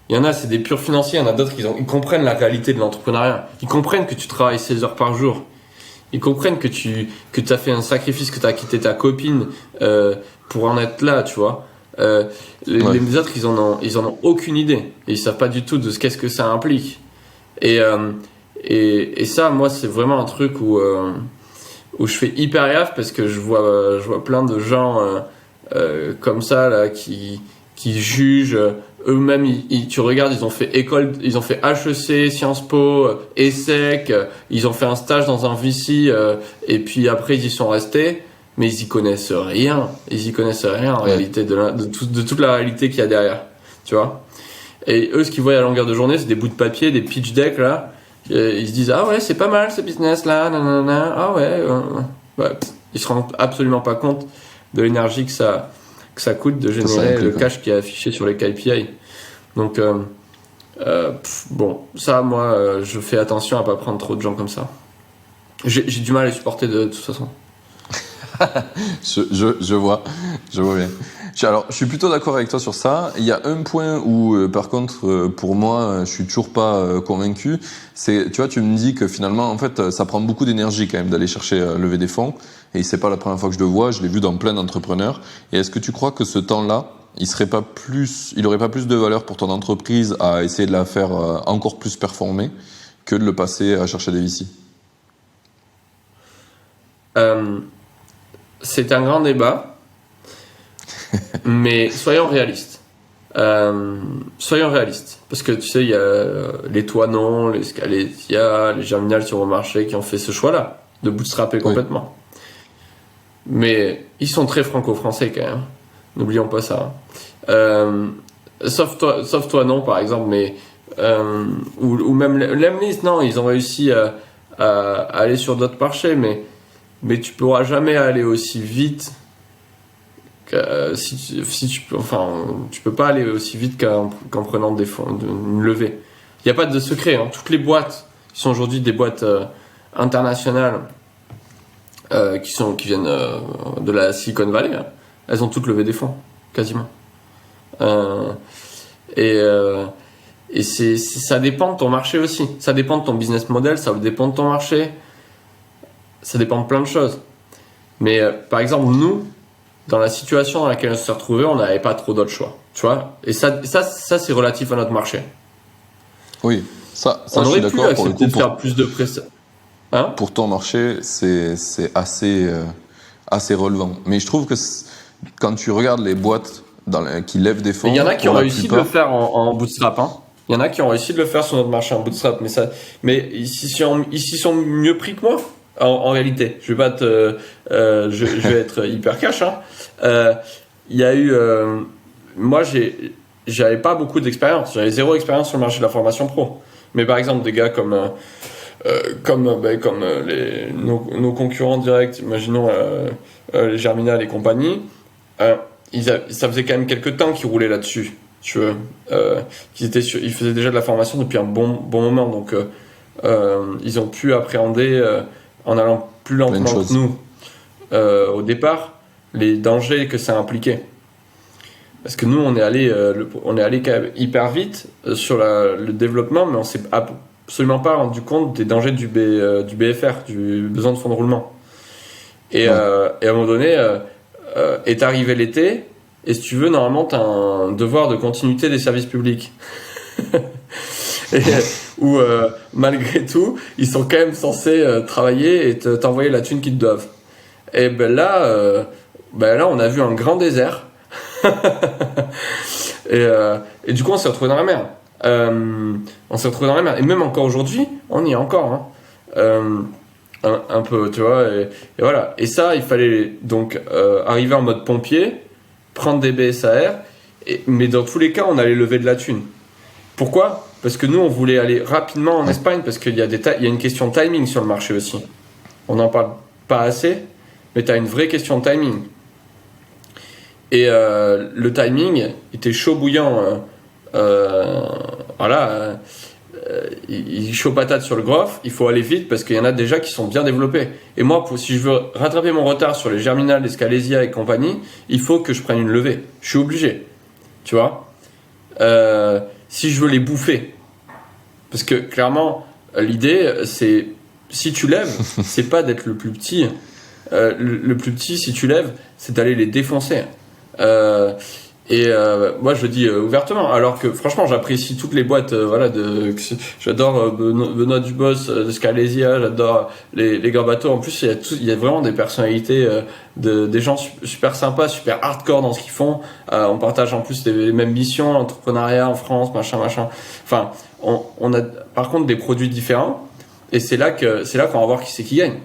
Il y en a, c'est des purs financiers. Il y en a d'autres ils comprennent la réalité de l'entrepreneuriat. Ils comprennent que tu travailles 16 heures par jour. Ils comprennent que tu as fait un sacrifice, que tu as quitté ta copine pour en être là, tu vois. Les autres, ils en ont aucune idée. Et ils savent pas du tout de qu'est-ce que ça implique. Et ça, moi, c'est vraiment un truc où je fais hyper gaffe, parce que je vois plein de gens comme ça là qui jugent eux-mêmes. Tu regardes, ils ont fait HEC, Sciences Po, ESSEC, ils ont fait un stage dans un VC, et puis après ils y sont restés, mais ils y connaissent rien. En réalité de toute la réalité qu'il y a derrière, tu vois. Et eux, ce qu'ils voient à longueur de journée, c'est des bouts de papier, des pitch decks là. Ils se disent ah ouais, c'est pas mal ce business là, nanana, ah ouais. Ils se rendent absolument pas compte de l'énergie que ça coûte de générer le cash qui est affiché sur les KPI. Donc bon, ça, moi, je fais attention à pas prendre trop de gens comme ça. J'ai du mal à les supporter de toute façon. je vois bien. Alors, je suis plutôt d'accord avec toi sur ça. Il y a un point où, par contre, pour moi, je suis toujours pas convaincu. C'est, tu vois, tu me dis que finalement, en fait, ça prend beaucoup d'énergie quand même d'aller chercher lever des fonds. Et c'est pas la première fois que je le vois. Je l'ai vu dans plein d'entrepreneurs. Et est-ce que tu crois que ce temps-là, il aurait pas plus de valeur pour ton entreprise à essayer de la faire encore plus performer que de le passer à chercher des VC? C'est un grand débat. Mais soyons réalistes. Parce que tu sais, il y a les Toinon, les Scalesia, les Germinal sur le marché qui ont fait ce choix-là, de bootstrapper complètement. Mais ils sont très franco-français quand même. N'oublions pas ça. Sauf Toinon par exemple, mais ou même Lemlist, non, ils ont réussi à aller sur d'autres marchés, mais tu pourras jamais aller aussi vite. Tu peux pas aller aussi vite qu'en prenant des fonds, une levée. il n'y a pas de secret. Hein. Toutes les boîtes qui sont aujourd'hui des boîtes internationales qui viennent de la Silicon Valley, hein, elles ont toutes levé des fonds, quasiment. Et ça dépend de ton marché aussi. Ça dépend de ton business model, ça dépend de ton marché. Ça dépend de plein de choses. Mais par exemple, nous, dans la situation dans laquelle on s'est retrouvés, on n'avait pas trop d'autres choix. Tu vois ? Et ça c'est relatif à notre marché. Oui, ça on je suis aurait pu d'accord pour le accepter coup. de faire plus de prestations. Hein ? Pour ton marché, c'est assez relevant. Mais je trouve que quand tu regardes les boîtes qui lèvent des fonds, il y en a qui ont pour la réussi de le faire en bootstrap. Hein. Il y en a qui ont réussi de le faire sur notre marché en bootstrap, mais ils s'y sont mieux pris que moi. En réalité, je vais pas je vais être hyper cash. Hein. Il y a eu, moi j'avais pas beaucoup d'expérience. J'avais 0 expérience sur le marché de la formation pro. Mais par exemple des gars comme nos concurrents directs, imaginons les Germinal et compagnie, ça faisait quand même quelques temps qu'ils roulaient là-dessus. Tu vois, ils faisaient déjà de la formation depuis un bon moment, donc ils ont pu appréhender en allant plus lentement que nous au départ les dangers que ça impliquait. Parce que nous on est allé quand même hyper vite sur le développement, mais on s'est absolument pas rendu compte des dangers du BFR, du besoin de fonds de roulement. Et à un moment donné, est arrivé l'été, et si tu veux, normalement, tu as un devoir de continuité des services publics. Où, malgré tout, ils sont quand même censés travailler et t'envoyer la thune qu'ils te doivent. Et là, on a vu un grand désert. Et du coup, on s'est retrouvé dans la merde. Et même encore aujourd'hui, on y est encore. Hein. Un peu, tu vois. Et voilà. Et ça, il fallait donc arriver en mode pompier, prendre des BSAR. Mais dans tous les cas, on allait lever de la thune. Pourquoi ? Parce que nous, on voulait aller rapidement en Espagne, parce qu'il y a une question de timing sur le marché aussi. On n'en parle pas assez, mais tu as une vraie question de timing. Et le timing était chaud bouillant. Il est chaud patate sur le Groff. Il faut aller vite parce qu'il y en a déjà qui sont bien développés. Et moi, si je veux rattraper mon retard sur les Germinal, les Scalesia et compagnie, il faut que je prenne une levée. Je suis obligé. Tu vois ? Si je veux les bouffer. Parce que clairement, l'idée, c'est si tu lèves, c'est pas d'être le plus petit. Le plus petit, si tu lèves, c'est d'aller les défoncer. Moi je le dis ouvertement, alors que franchement j'apprécie toutes les boîtes, j'adore Benoît Dubos de Scalesia, j'adore les grands bateaux. En plus il y a vraiment des personnalités, des gens super sympas, super hardcore dans ce qu'ils font. On partage en plus les mêmes missions, l'entrepreneuriat en France, machin. Enfin, on a par contre des produits différents, et c'est là qu'on va voir qui c'est qui gagne.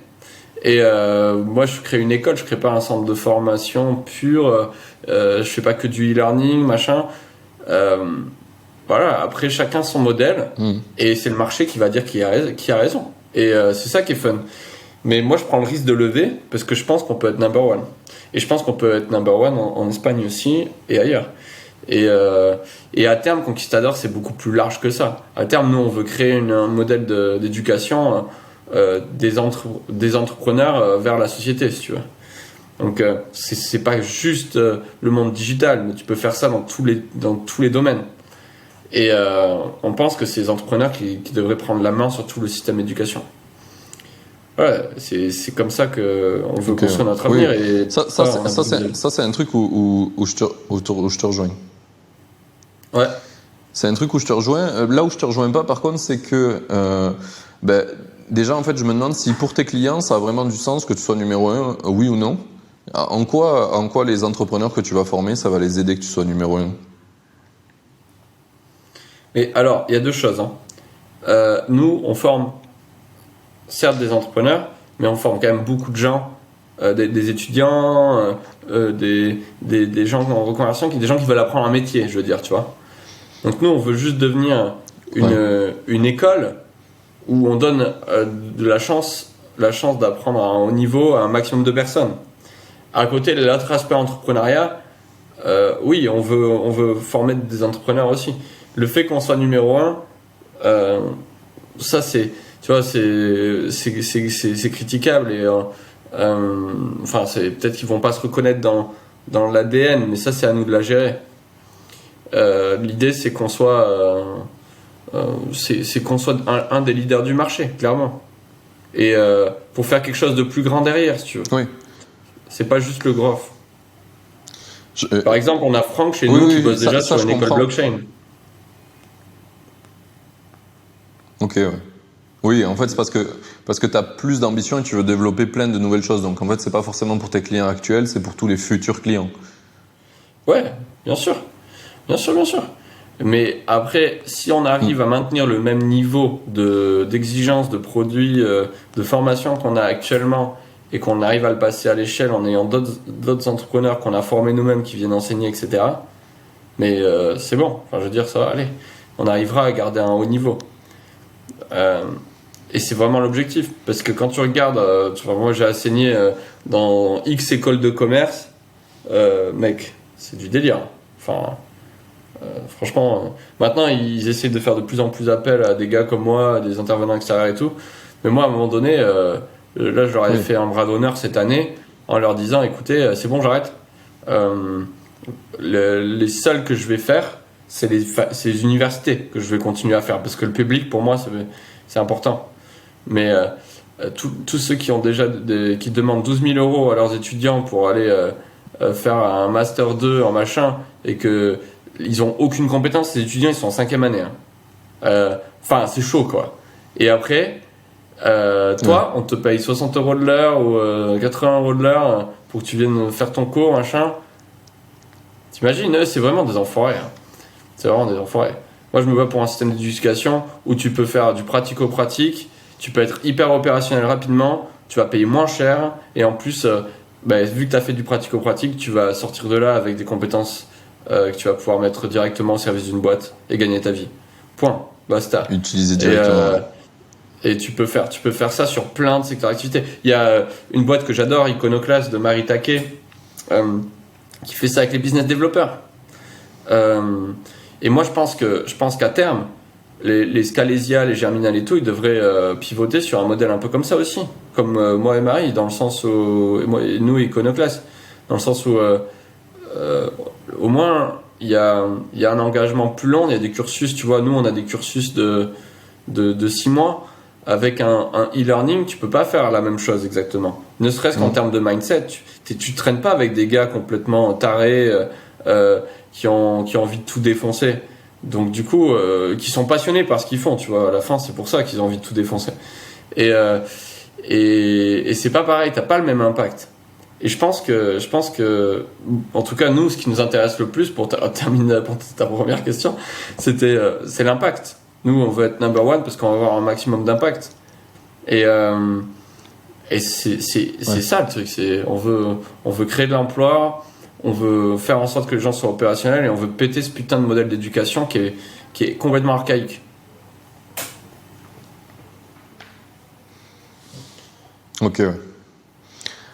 Et moi je crée une école, je crée pas un centre de formation pur, je fais pas que du e-learning, machin. Voilà, après chacun son modèle, et c'est le marché qui va dire qui a raison. Et c'est ça qui est fun. Mais moi je prends le risque de lever parce que je pense qu'on peut être number one. Et je pense qu'on peut être number one en Espagne aussi et ailleurs. Et à terme, Conquistador, c'est beaucoup plus large que ça. À terme, nous on veut créer un modèle d'éducation. Des entrepreneurs vers la société, si tu veux. Donc c'est pas juste le monde digital, mais tu peux faire ça dans tous les domaines. Et on pense que c'est les entrepreneurs qui devraient prendre la main sur tout le système d'éducation. Voilà, c'est comme ça qu'on veut construire notre avenir. Oui. Et ça c'est un truc où je te rejoins. Ouais. C'est un truc où je te rejoins. Là où je te rejoins pas, par contre, c'est que déjà, en fait, je me demande si pour tes clients, ça a vraiment du sens que tu sois numéro 1, oui ou non. En quoi les entrepreneurs que tu vas former, ça va les aider que tu sois numéro 1 ? Et alors, il y a deux choses. Hein. Nous, on forme certes des entrepreneurs, mais on forme quand même beaucoup de gens, des étudiants, des gens en reconversion, des gens qui veulent apprendre un métier, je veux dire, tu vois. Donc nous, on veut juste devenir une école où on donne de la chance d'apprendre à un haut niveau à un maximum de personnes. À côté, l'autre aspect entrepreneuriat, oui, on veut former des entrepreneurs aussi. Le fait qu'on soit numéro 1, Ça, c'est, tu vois, c'est critiquable et enfin, c'est peut-être qu'ils vont pas se reconnaître dans l'ADN, mais ça, c'est à nous de la gérer. L'idée, c'est qu'on soit, c'est qu'on soit un des leaders du marché, clairement. Et pour faire quelque chose de plus grand derrière, si tu veux. Oui. C'est pas juste le growth. Par exemple, on a Franck chez nous qui bosse déjà sur une école blockchain. Ok, ouais. Oui, en fait, c'est parce que tu as plus d'ambition et tu veux développer plein de nouvelles choses. Donc, en fait, c'est pas forcément pour tes clients actuels, c'est pour tous les futurs clients. Ouais, bien sûr. Bien sûr, bien sûr. Mais après, si on arrive à maintenir le même niveau d'exigence de produits, de formation qu'on a actuellement et qu'on arrive à le passer à l'échelle en ayant d'autres entrepreneurs qu'on a formés nous-mêmes qui viennent enseigner, etc. Mais c'est bon. Enfin, je veux dire, ça va aller. On arrivera à garder un haut niveau. Et c'est vraiment l'objectif. Parce que quand tu regardes, tu vois, moi j'ai enseigné dans X écoles de commerce, mec, c'est du délire. Enfin, franchement, maintenant ils essayent de faire de plus en plus appel à des gars comme moi, à des intervenants extérieurs et tout. Mais moi, à un moment donné, là je leur ai fait un bras d'honneur cette année en leur disant, écoutez, c'est bon, j'arrête. Les seuls que je vais faire, c'est les universités que je vais continuer à faire parce que le public pour moi c'est important. Mais tous ceux qui ont déjà qui demandent 12 000 euros à leurs étudiants pour aller faire un master 2 en machin et que ils ont aucune compétence, ces étudiants ils sont en 5e année. Enfin c'est chaud quoi. Et après toi on te paye 60 euros de l'heure ou 80 euros de l'heure pour que tu viennes faire ton cours machin. T'imagines, eux, c'est vraiment des enfoirés. Hein. C'est vraiment des enfoirés. Moi, je me bats pour un système d'éducation où tu peux faire du pratico-pratique, tu peux être hyper opérationnel rapidement, tu vas payer moins cher, et en plus, vu que tu as fait du pratico-pratique, tu vas sortir de là avec des compétences que tu vas pouvoir mettre directement au service d'une boîte et gagner ta vie. Point. Basta. Utiliser directement. Et tu peux faire ça sur plein de secteurs d'activité. Il y a une boîte que j'adore, Iconoclast, de Marie Taquet, qui fait ça avec les business développeurs. Et moi, je pense qu'à terme, les Scalesia, les Germinal et tout, ils devraient pivoter sur un modèle un peu comme ça aussi. Comme moi et Marie, dans le sens où... Et nous, Iconoclast. Dans le sens où, au moins, il y a un engagement plus long. Il y a des cursus, tu vois, nous, on a des cursus de 6 mois. Avec un e-learning, tu peux pas faire la même chose exactement. Ne serait-ce qu'en termes de mindset, tu traînes pas avec des gars complètement tarés qui ont envie de tout défoncer. Donc du coup, qui sont passionnés par ce qu'ils font, tu vois. À la fin, c'est pour ça qu'ils ont envie de tout défoncer. Et c'est pas pareil. T'as pas le même impact. Et je pense que, en tout cas, nous, ce qui nous intéresse le plus pour terminer pour ta première question, c'est l'impact. Nous, on veut être number one parce qu'on va avoir un maximum d'impact. Et c'est ça le truc. On veut créer de l'emploi, on veut faire en sorte que les gens soient opérationnels et on veut péter ce putain de modèle d'éducation qui est complètement archaïque. Ok.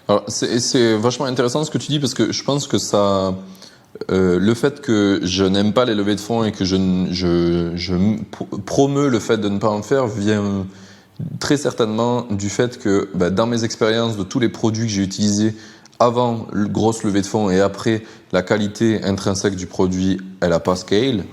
Alors, c'est vachement intéressant ce que tu dis parce que je pense que ça... le fait que je n'aime pas les levées de fonds et que je promeus le fait de ne pas en faire vient très certainement du fait que dans mes expériences de tous les produits que j'ai utilisés avant une grosse levée de fonds et après, la qualité intrinsèque du produit, elle n'a pas scale.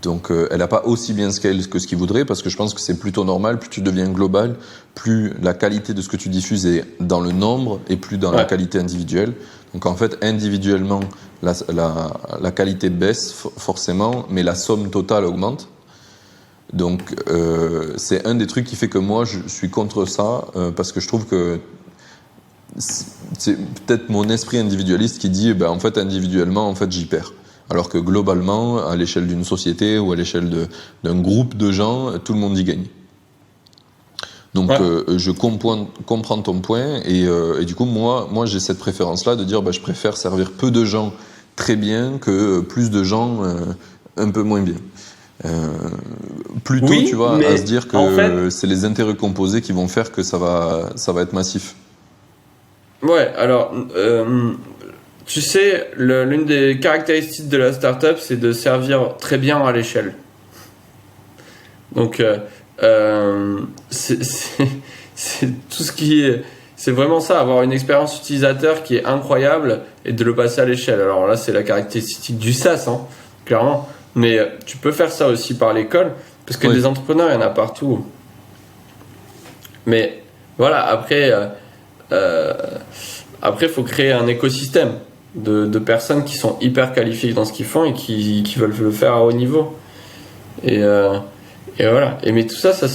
Donc elle n'a pas aussi bien scale que ce qu'il voudrait parce que je pense que c'est plutôt normal, plus tu deviens global, plus la qualité de ce que tu diffuses est dans le nombre et plus dans la qualité individuelle. Donc en fait, individuellement, la qualité baisse forcément, mais la somme totale augmente. Donc c'est un des trucs qui fait que moi je suis contre ça parce que je trouve que c'est peut-être mon esprit individualiste qui dit en fait individuellement en fait j'y perds. Alors que globalement, à l'échelle d'une société ou à l'échelle d'un groupe de gens, tout le monde y gagne. Donc je comprends ton point et du coup moi j'ai cette préférence-là de dire je préfère servir peu de gens très bien que plus de gens un peu moins bien. Plutôt tu vois à se dire que en fait, c'est les intérêts composés qui vont faire que ça va être massif. Ouais, alors tu sais, l'une des caractéristiques de la startup, c'est de servir très bien à l'échelle. Donc, c'est tout ce qui est. C'est vraiment ça, avoir une expérience utilisateur qui est incroyable et de le passer à l'échelle. Alors là, c'est la caractéristique du SaaS, hein, clairement. Mais tu peux faire ça aussi par l'école, parce que des entrepreneurs, il y en a partout. Mais voilà, après, faut créer un écosystème de personnes qui sont hyper qualifiées dans ce qu'ils font et qui veulent le faire à haut niveau. Et voilà. Mais tout ça, ça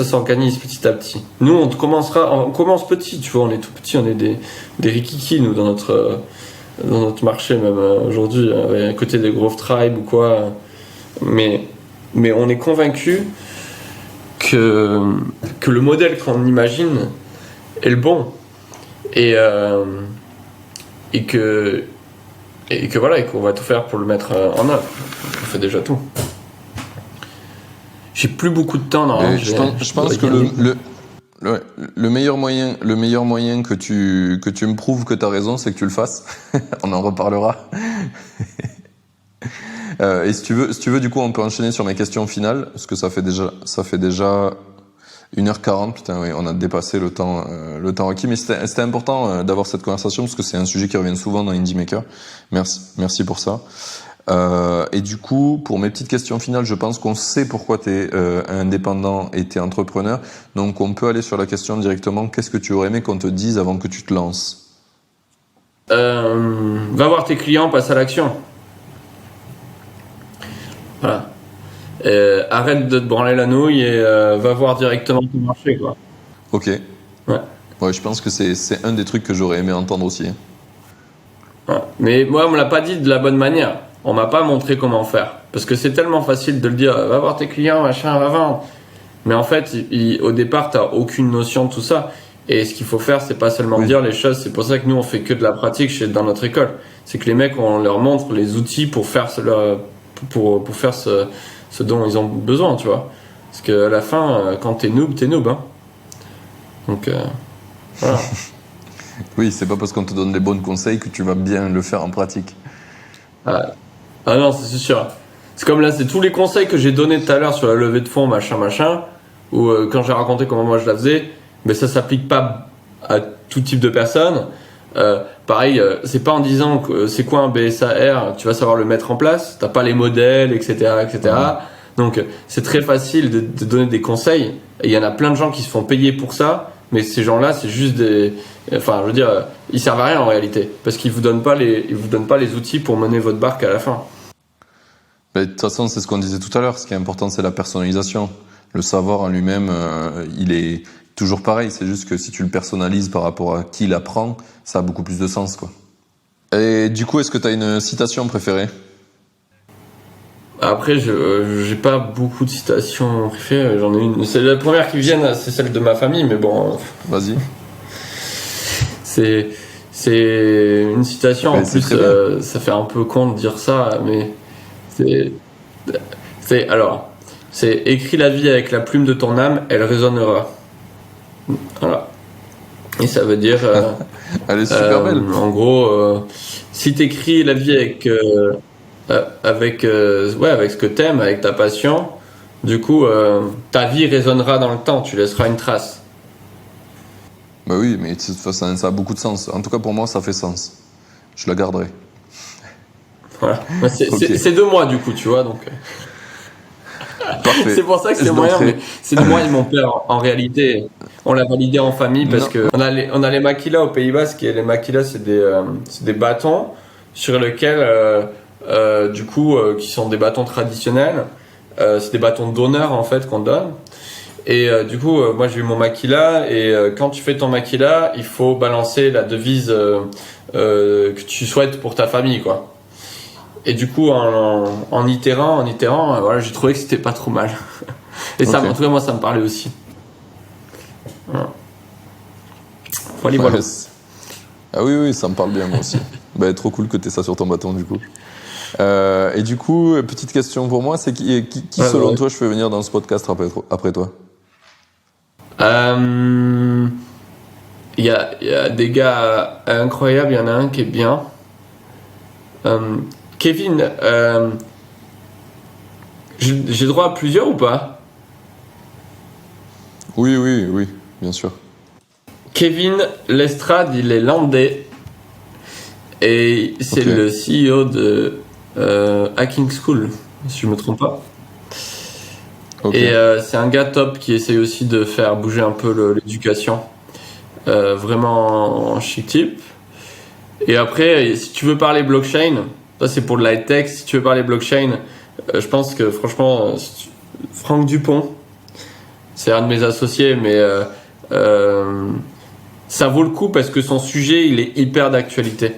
s'organise petit à petit. Nous, on commence petit, tu vois, on est tout petit, on est des rikiki, nous, dans notre marché, même aujourd'hui, à côté des Growth Tribe ou quoi. Mais on est convaincu que le modèle qu'on imagine est le bon. Et que voilà, et qu'on va tout faire pour le mettre en œuvre. On fait déjà tout. J'ai plus beaucoup de temps, non. Je pense que le meilleur moyen que tu me prouves que tu as raison, c'est que tu le fasses. On en reparlera. Et si tu veux, du coup, on peut enchaîner sur mes questions finales, parce que ça fait déjà 1h40, putain, oui, on a dépassé le temps requis, mais c'était important d'avoir cette conversation, parce que c'est un sujet qui revient souvent dans Indie Maker. Merci pour ça. Et du coup, pour mes petites questions finales, je pense qu'on sait pourquoi tu es indépendant et tu es entrepreneur. Donc, on peut aller sur la question directement. Qu'est-ce que tu aurais aimé qu'on te dise avant que tu te lances ? Va voir tes clients, passe à l'action. Voilà. Arrête de te branler la nouille et va voir directement ton marché, quoi. Ok. Ouais, je pense que c'est un des trucs que j'aurais aimé entendre aussi. Ouais. Mais moi, on me l'a pas dit de la bonne manière. On m'a pas montré comment faire. Parce que c'est tellement facile de le dire, va voir tes clients, machin, va vendre. Mais en fait, au départ, t'as aucune notion de tout ça. Et ce qu'il faut faire, c'est pas seulement dire les choses. C'est pour ça que nous, on fait que de la pratique dans notre école. C'est que les mecs, on leur montre les outils pour faire ce dont ils ont besoin, tu vois. Parce qu'à la fin, quand t'es noob, hein. Donc, voilà. Oui, c'est pas parce qu'on te donne les bons conseils que tu vas bien le faire en pratique. Ah non, c'est sûr. C'est comme là, c'est tous les conseils que j'ai donnés tout à l'heure sur la levée de fonds, machin, ou quand j'ai raconté comment moi je la faisais, mais ça s'applique pas à tout type de personnes. Pareil, c'est pas en disant que c'est quoi un BSAR, tu vas savoir le mettre en place, t'as pas les modèles, etc. Donc c'est très facile de donner des conseils, et il y en a plein de gens qui se font payer pour ça, mais ces gens-là, c'est juste ils servent à rien en réalité, parce qu'ils vous donnent pas les outils pour mener votre barque à la fin. De toute façon, c'est ce qu'on disait tout à l'heure. Ce qui est important, c'est la personnalisation. Le savoir en lui-même, il est toujours pareil. C'est juste que si tu le personnalises par rapport à qui l'apprend, ça a beaucoup plus de sens, quoi. Et du coup, est-ce que tu as une citation préférée ? Après, j'ai pas beaucoup de citations préférées. J'en ai une. C'est la première qui vient, c'est celle de ma famille, mais bon. Vas-y. C'est une citation. En plus, ça fait un peu con de dire ça, mais c'est écris la vie avec la plume de ton âme, elle résonnera. Voilà. Et ça veut dire. Elle est super belle. En gros, si t'écris la vie avec ce que t'aimes, avec ta passion, du coup, ta vie résonnera dans le temps, tu laisseras une trace. Bah oui, mais ça a beaucoup de sens. En tout cas, pour moi, ça fait sens. Je la garderai. Voilà. C'est de moi, du coup, tu vois, donc. Parfait. C'est pour ça que c'est moyen, mais c'est de moi et mon père. En réalité, on l'a validé en famille parce que on a les maquilas au Pays Basque, et les maquilas, c'est des bâtons sur lesquels, du coup, qui sont des bâtons traditionnels. C'est des bâtons d'honneur, en fait, qu'on donne. Et du coup, moi j'ai eu mon maquila, et quand tu fais ton maquila, il faut balancer la devise que tu souhaites pour ta famille, quoi. Et du coup, en itérant, voilà, j'ai trouvé que c'était pas trop mal. Et ça, en tout cas, moi, ça me parlait aussi. Voilà. Voilà. Ah oui, ça me parle bien, moi aussi. Bah, trop cool que t'aies ça sur ton bâton, du coup. Et du coup, petite question pour moi, c'est qui selon toi, je fais venir dans ce podcast après toi ? Il y a des gars incroyables, il y en a un qui est bien. Kevin, J'ai droit à plusieurs ou pas? Oui, bien sûr. Kevin Lestrade, il est landais. Et c'est le CEO de Hacking School, si je me trompe pas. Et c'est un gars top qui essaye aussi de faire bouger un peu l'éducation. Vraiment chic type. Et après, si tu veux parler blockchain, ça c'est pour de la high-tech, si tu veux parler blockchain, je pense que franchement, Franck Dupont, c'est un de mes associés, mais ça vaut le coup parce que son sujet, il est hyper d'actualité.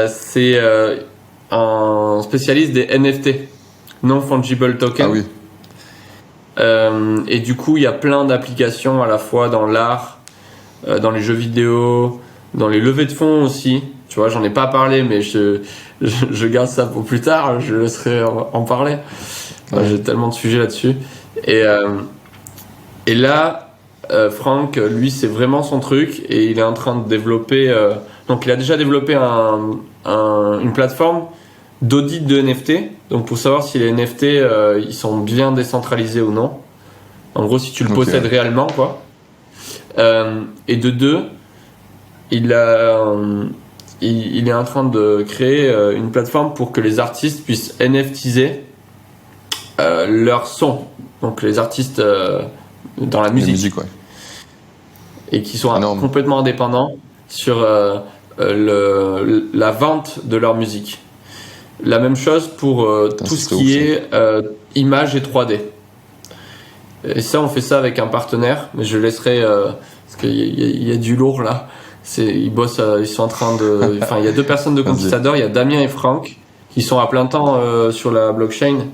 C'est un spécialiste des NFT, non-fungible token. Ah oui. Et du coup, il y a plein d'applications à la fois dans l'art, dans les jeux vidéo, dans les levées de fonds aussi. Tu vois, j'en ai pas parlé, mais je garde ça pour plus tard. Je laisserai en parler. J'ai tellement de sujets là-dessus. Et là, Franck, lui, c'est vraiment son truc et il est en train de développer. Donc, il a déjà développé une plateforme d'audit de NFT. Donc, pour savoir si les NFT ils sont bien décentralisés ou non. En gros, si tu le possèdes réellement, quoi. Et de deux, il est en train de créer une plateforme pour que les artistes puissent NFTiser leur son. Donc, les artistes dans la musique. Ouais. Et qui sont complètement indépendants sur la vente de leur musique. La même chose pour tout ce qui est image et 3D. Et ça, on fait ça avec un partenaire, mais je laisserai parce qu'il y a du lourd là. Ils bossent, ils sont en train de. Enfin, il y a deux personnes de Conquistador, il y a Damien et Franck qui sont à plein temps sur la blockchain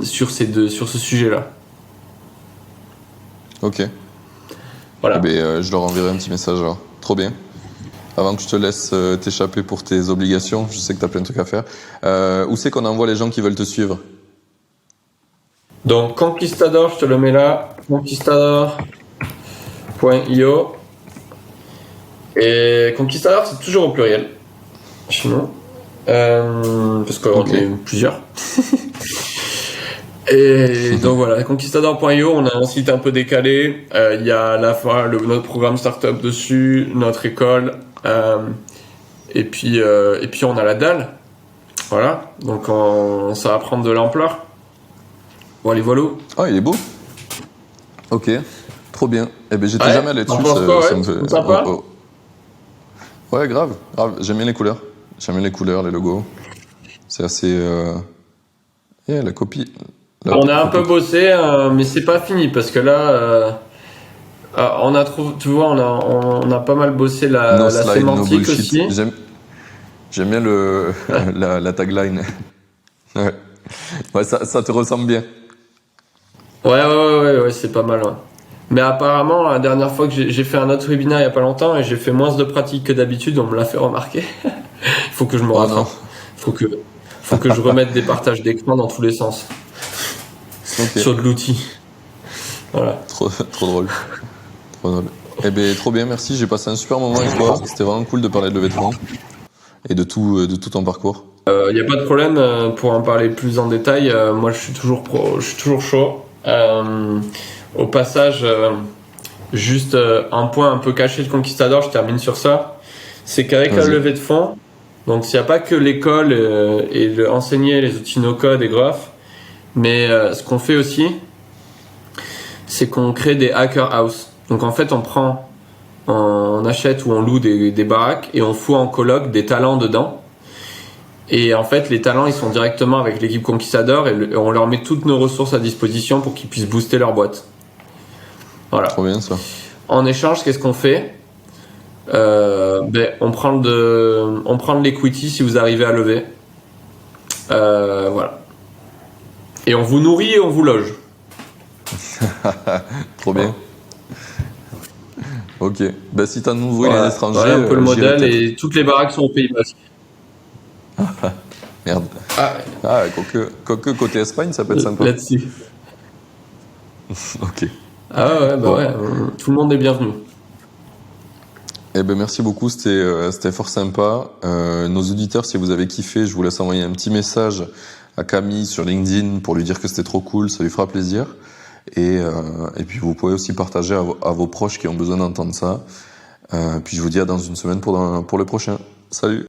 sur ce sujet-là. Ok. Voilà. Je leur enverrai un petit message alors. Trop bien. Avant que je te laisse t'échapper pour tes obligations, je sais que tu as plein de trucs à faire. Où c'est qu'on envoie les gens qui veulent te suivre? Donc Conquistador, je te le mets là, conquistador.io. Et Conquistador, c'est toujours au pluriel chez nous. Parce qu'on est plusieurs. Et donc voilà, conquistador.io, on a un site un peu décalé. Il y a à la fois notre programme startup dessus, notre école, et puis on a la dalle. Voilà, donc ça va prendre de l'ampleur. Voilà, voilà. Oh, il est beau. Ok, trop bien. J'étais jamais allé dessus. Ça me fait sympa. Ouais, grave. J'aime bien les couleurs. Les logos. C'est assez. La copie. On a un peu bossé, mais c'est pas fini parce que là, on a trouvé, tu vois, on a pas mal bossé la sémantique aussi. J'aime bien la tagline. Ouais, ça te ressemble bien. Ouais, c'est pas mal. Ouais. Mais apparemment, la dernière fois que j'ai fait un autre webinaire il y a pas longtemps et j'ai fait moins de pratiques que d'habitude, on me l'a fait remarquer. Il faut que je me rattrape. Faut que je remette des partages d'écran dans tous les sens. Sur de l'outil. Voilà. Trop drôle. Trop bien, merci. J'ai passé un super moment avec toi. C'était vraiment cool de parler de levée de fonds et de tout ton parcours. Il n'y a pas de problème pour en parler plus en détail. Moi, je suis toujours chaud. Au passage, juste un point un peu caché de Conquistador, je termine sur ça. C'est qu'avec la levée de fonds, donc il n'y a pas que l'école et enseigner les outils no-code et graph, mais ce qu'on fait aussi, c'est qu'on crée des hacker house. Donc en fait, on achète ou on loue des baraques et on fout en coloc des talents dedans. Et en fait, les talents, ils sont directement avec l'équipe Conquistador et on leur met toutes nos ressources à disposition pour qu'ils puissent booster leur boîte. Voilà. Trop bien ça. En échange, qu'est-ce qu'on fait ? On prend de l'equity si vous arrivez à lever. Voilà. Et on vous nourrit et on vous loge. Trop bien. Ok. Si t'as nouveau un étranger. Voilà un peu le modèle et toutes les baraques sont au Pays Basque. Merde. Quoique côté Espagne, ça peut être sympa. Là-dessus. Ok. Tout le monde est bienvenu. Merci beaucoup, c'était fort sympa. Nos auditeurs, si vous avez kiffé, je vous laisse envoyer un petit message à Camille sur LinkedIn pour lui dire que c'était trop cool, ça lui fera plaisir. Et puis vous pouvez aussi partager à vos proches qui ont besoin d'entendre ça. Puis je vous dis à dans une semaine pour le prochain. Salut!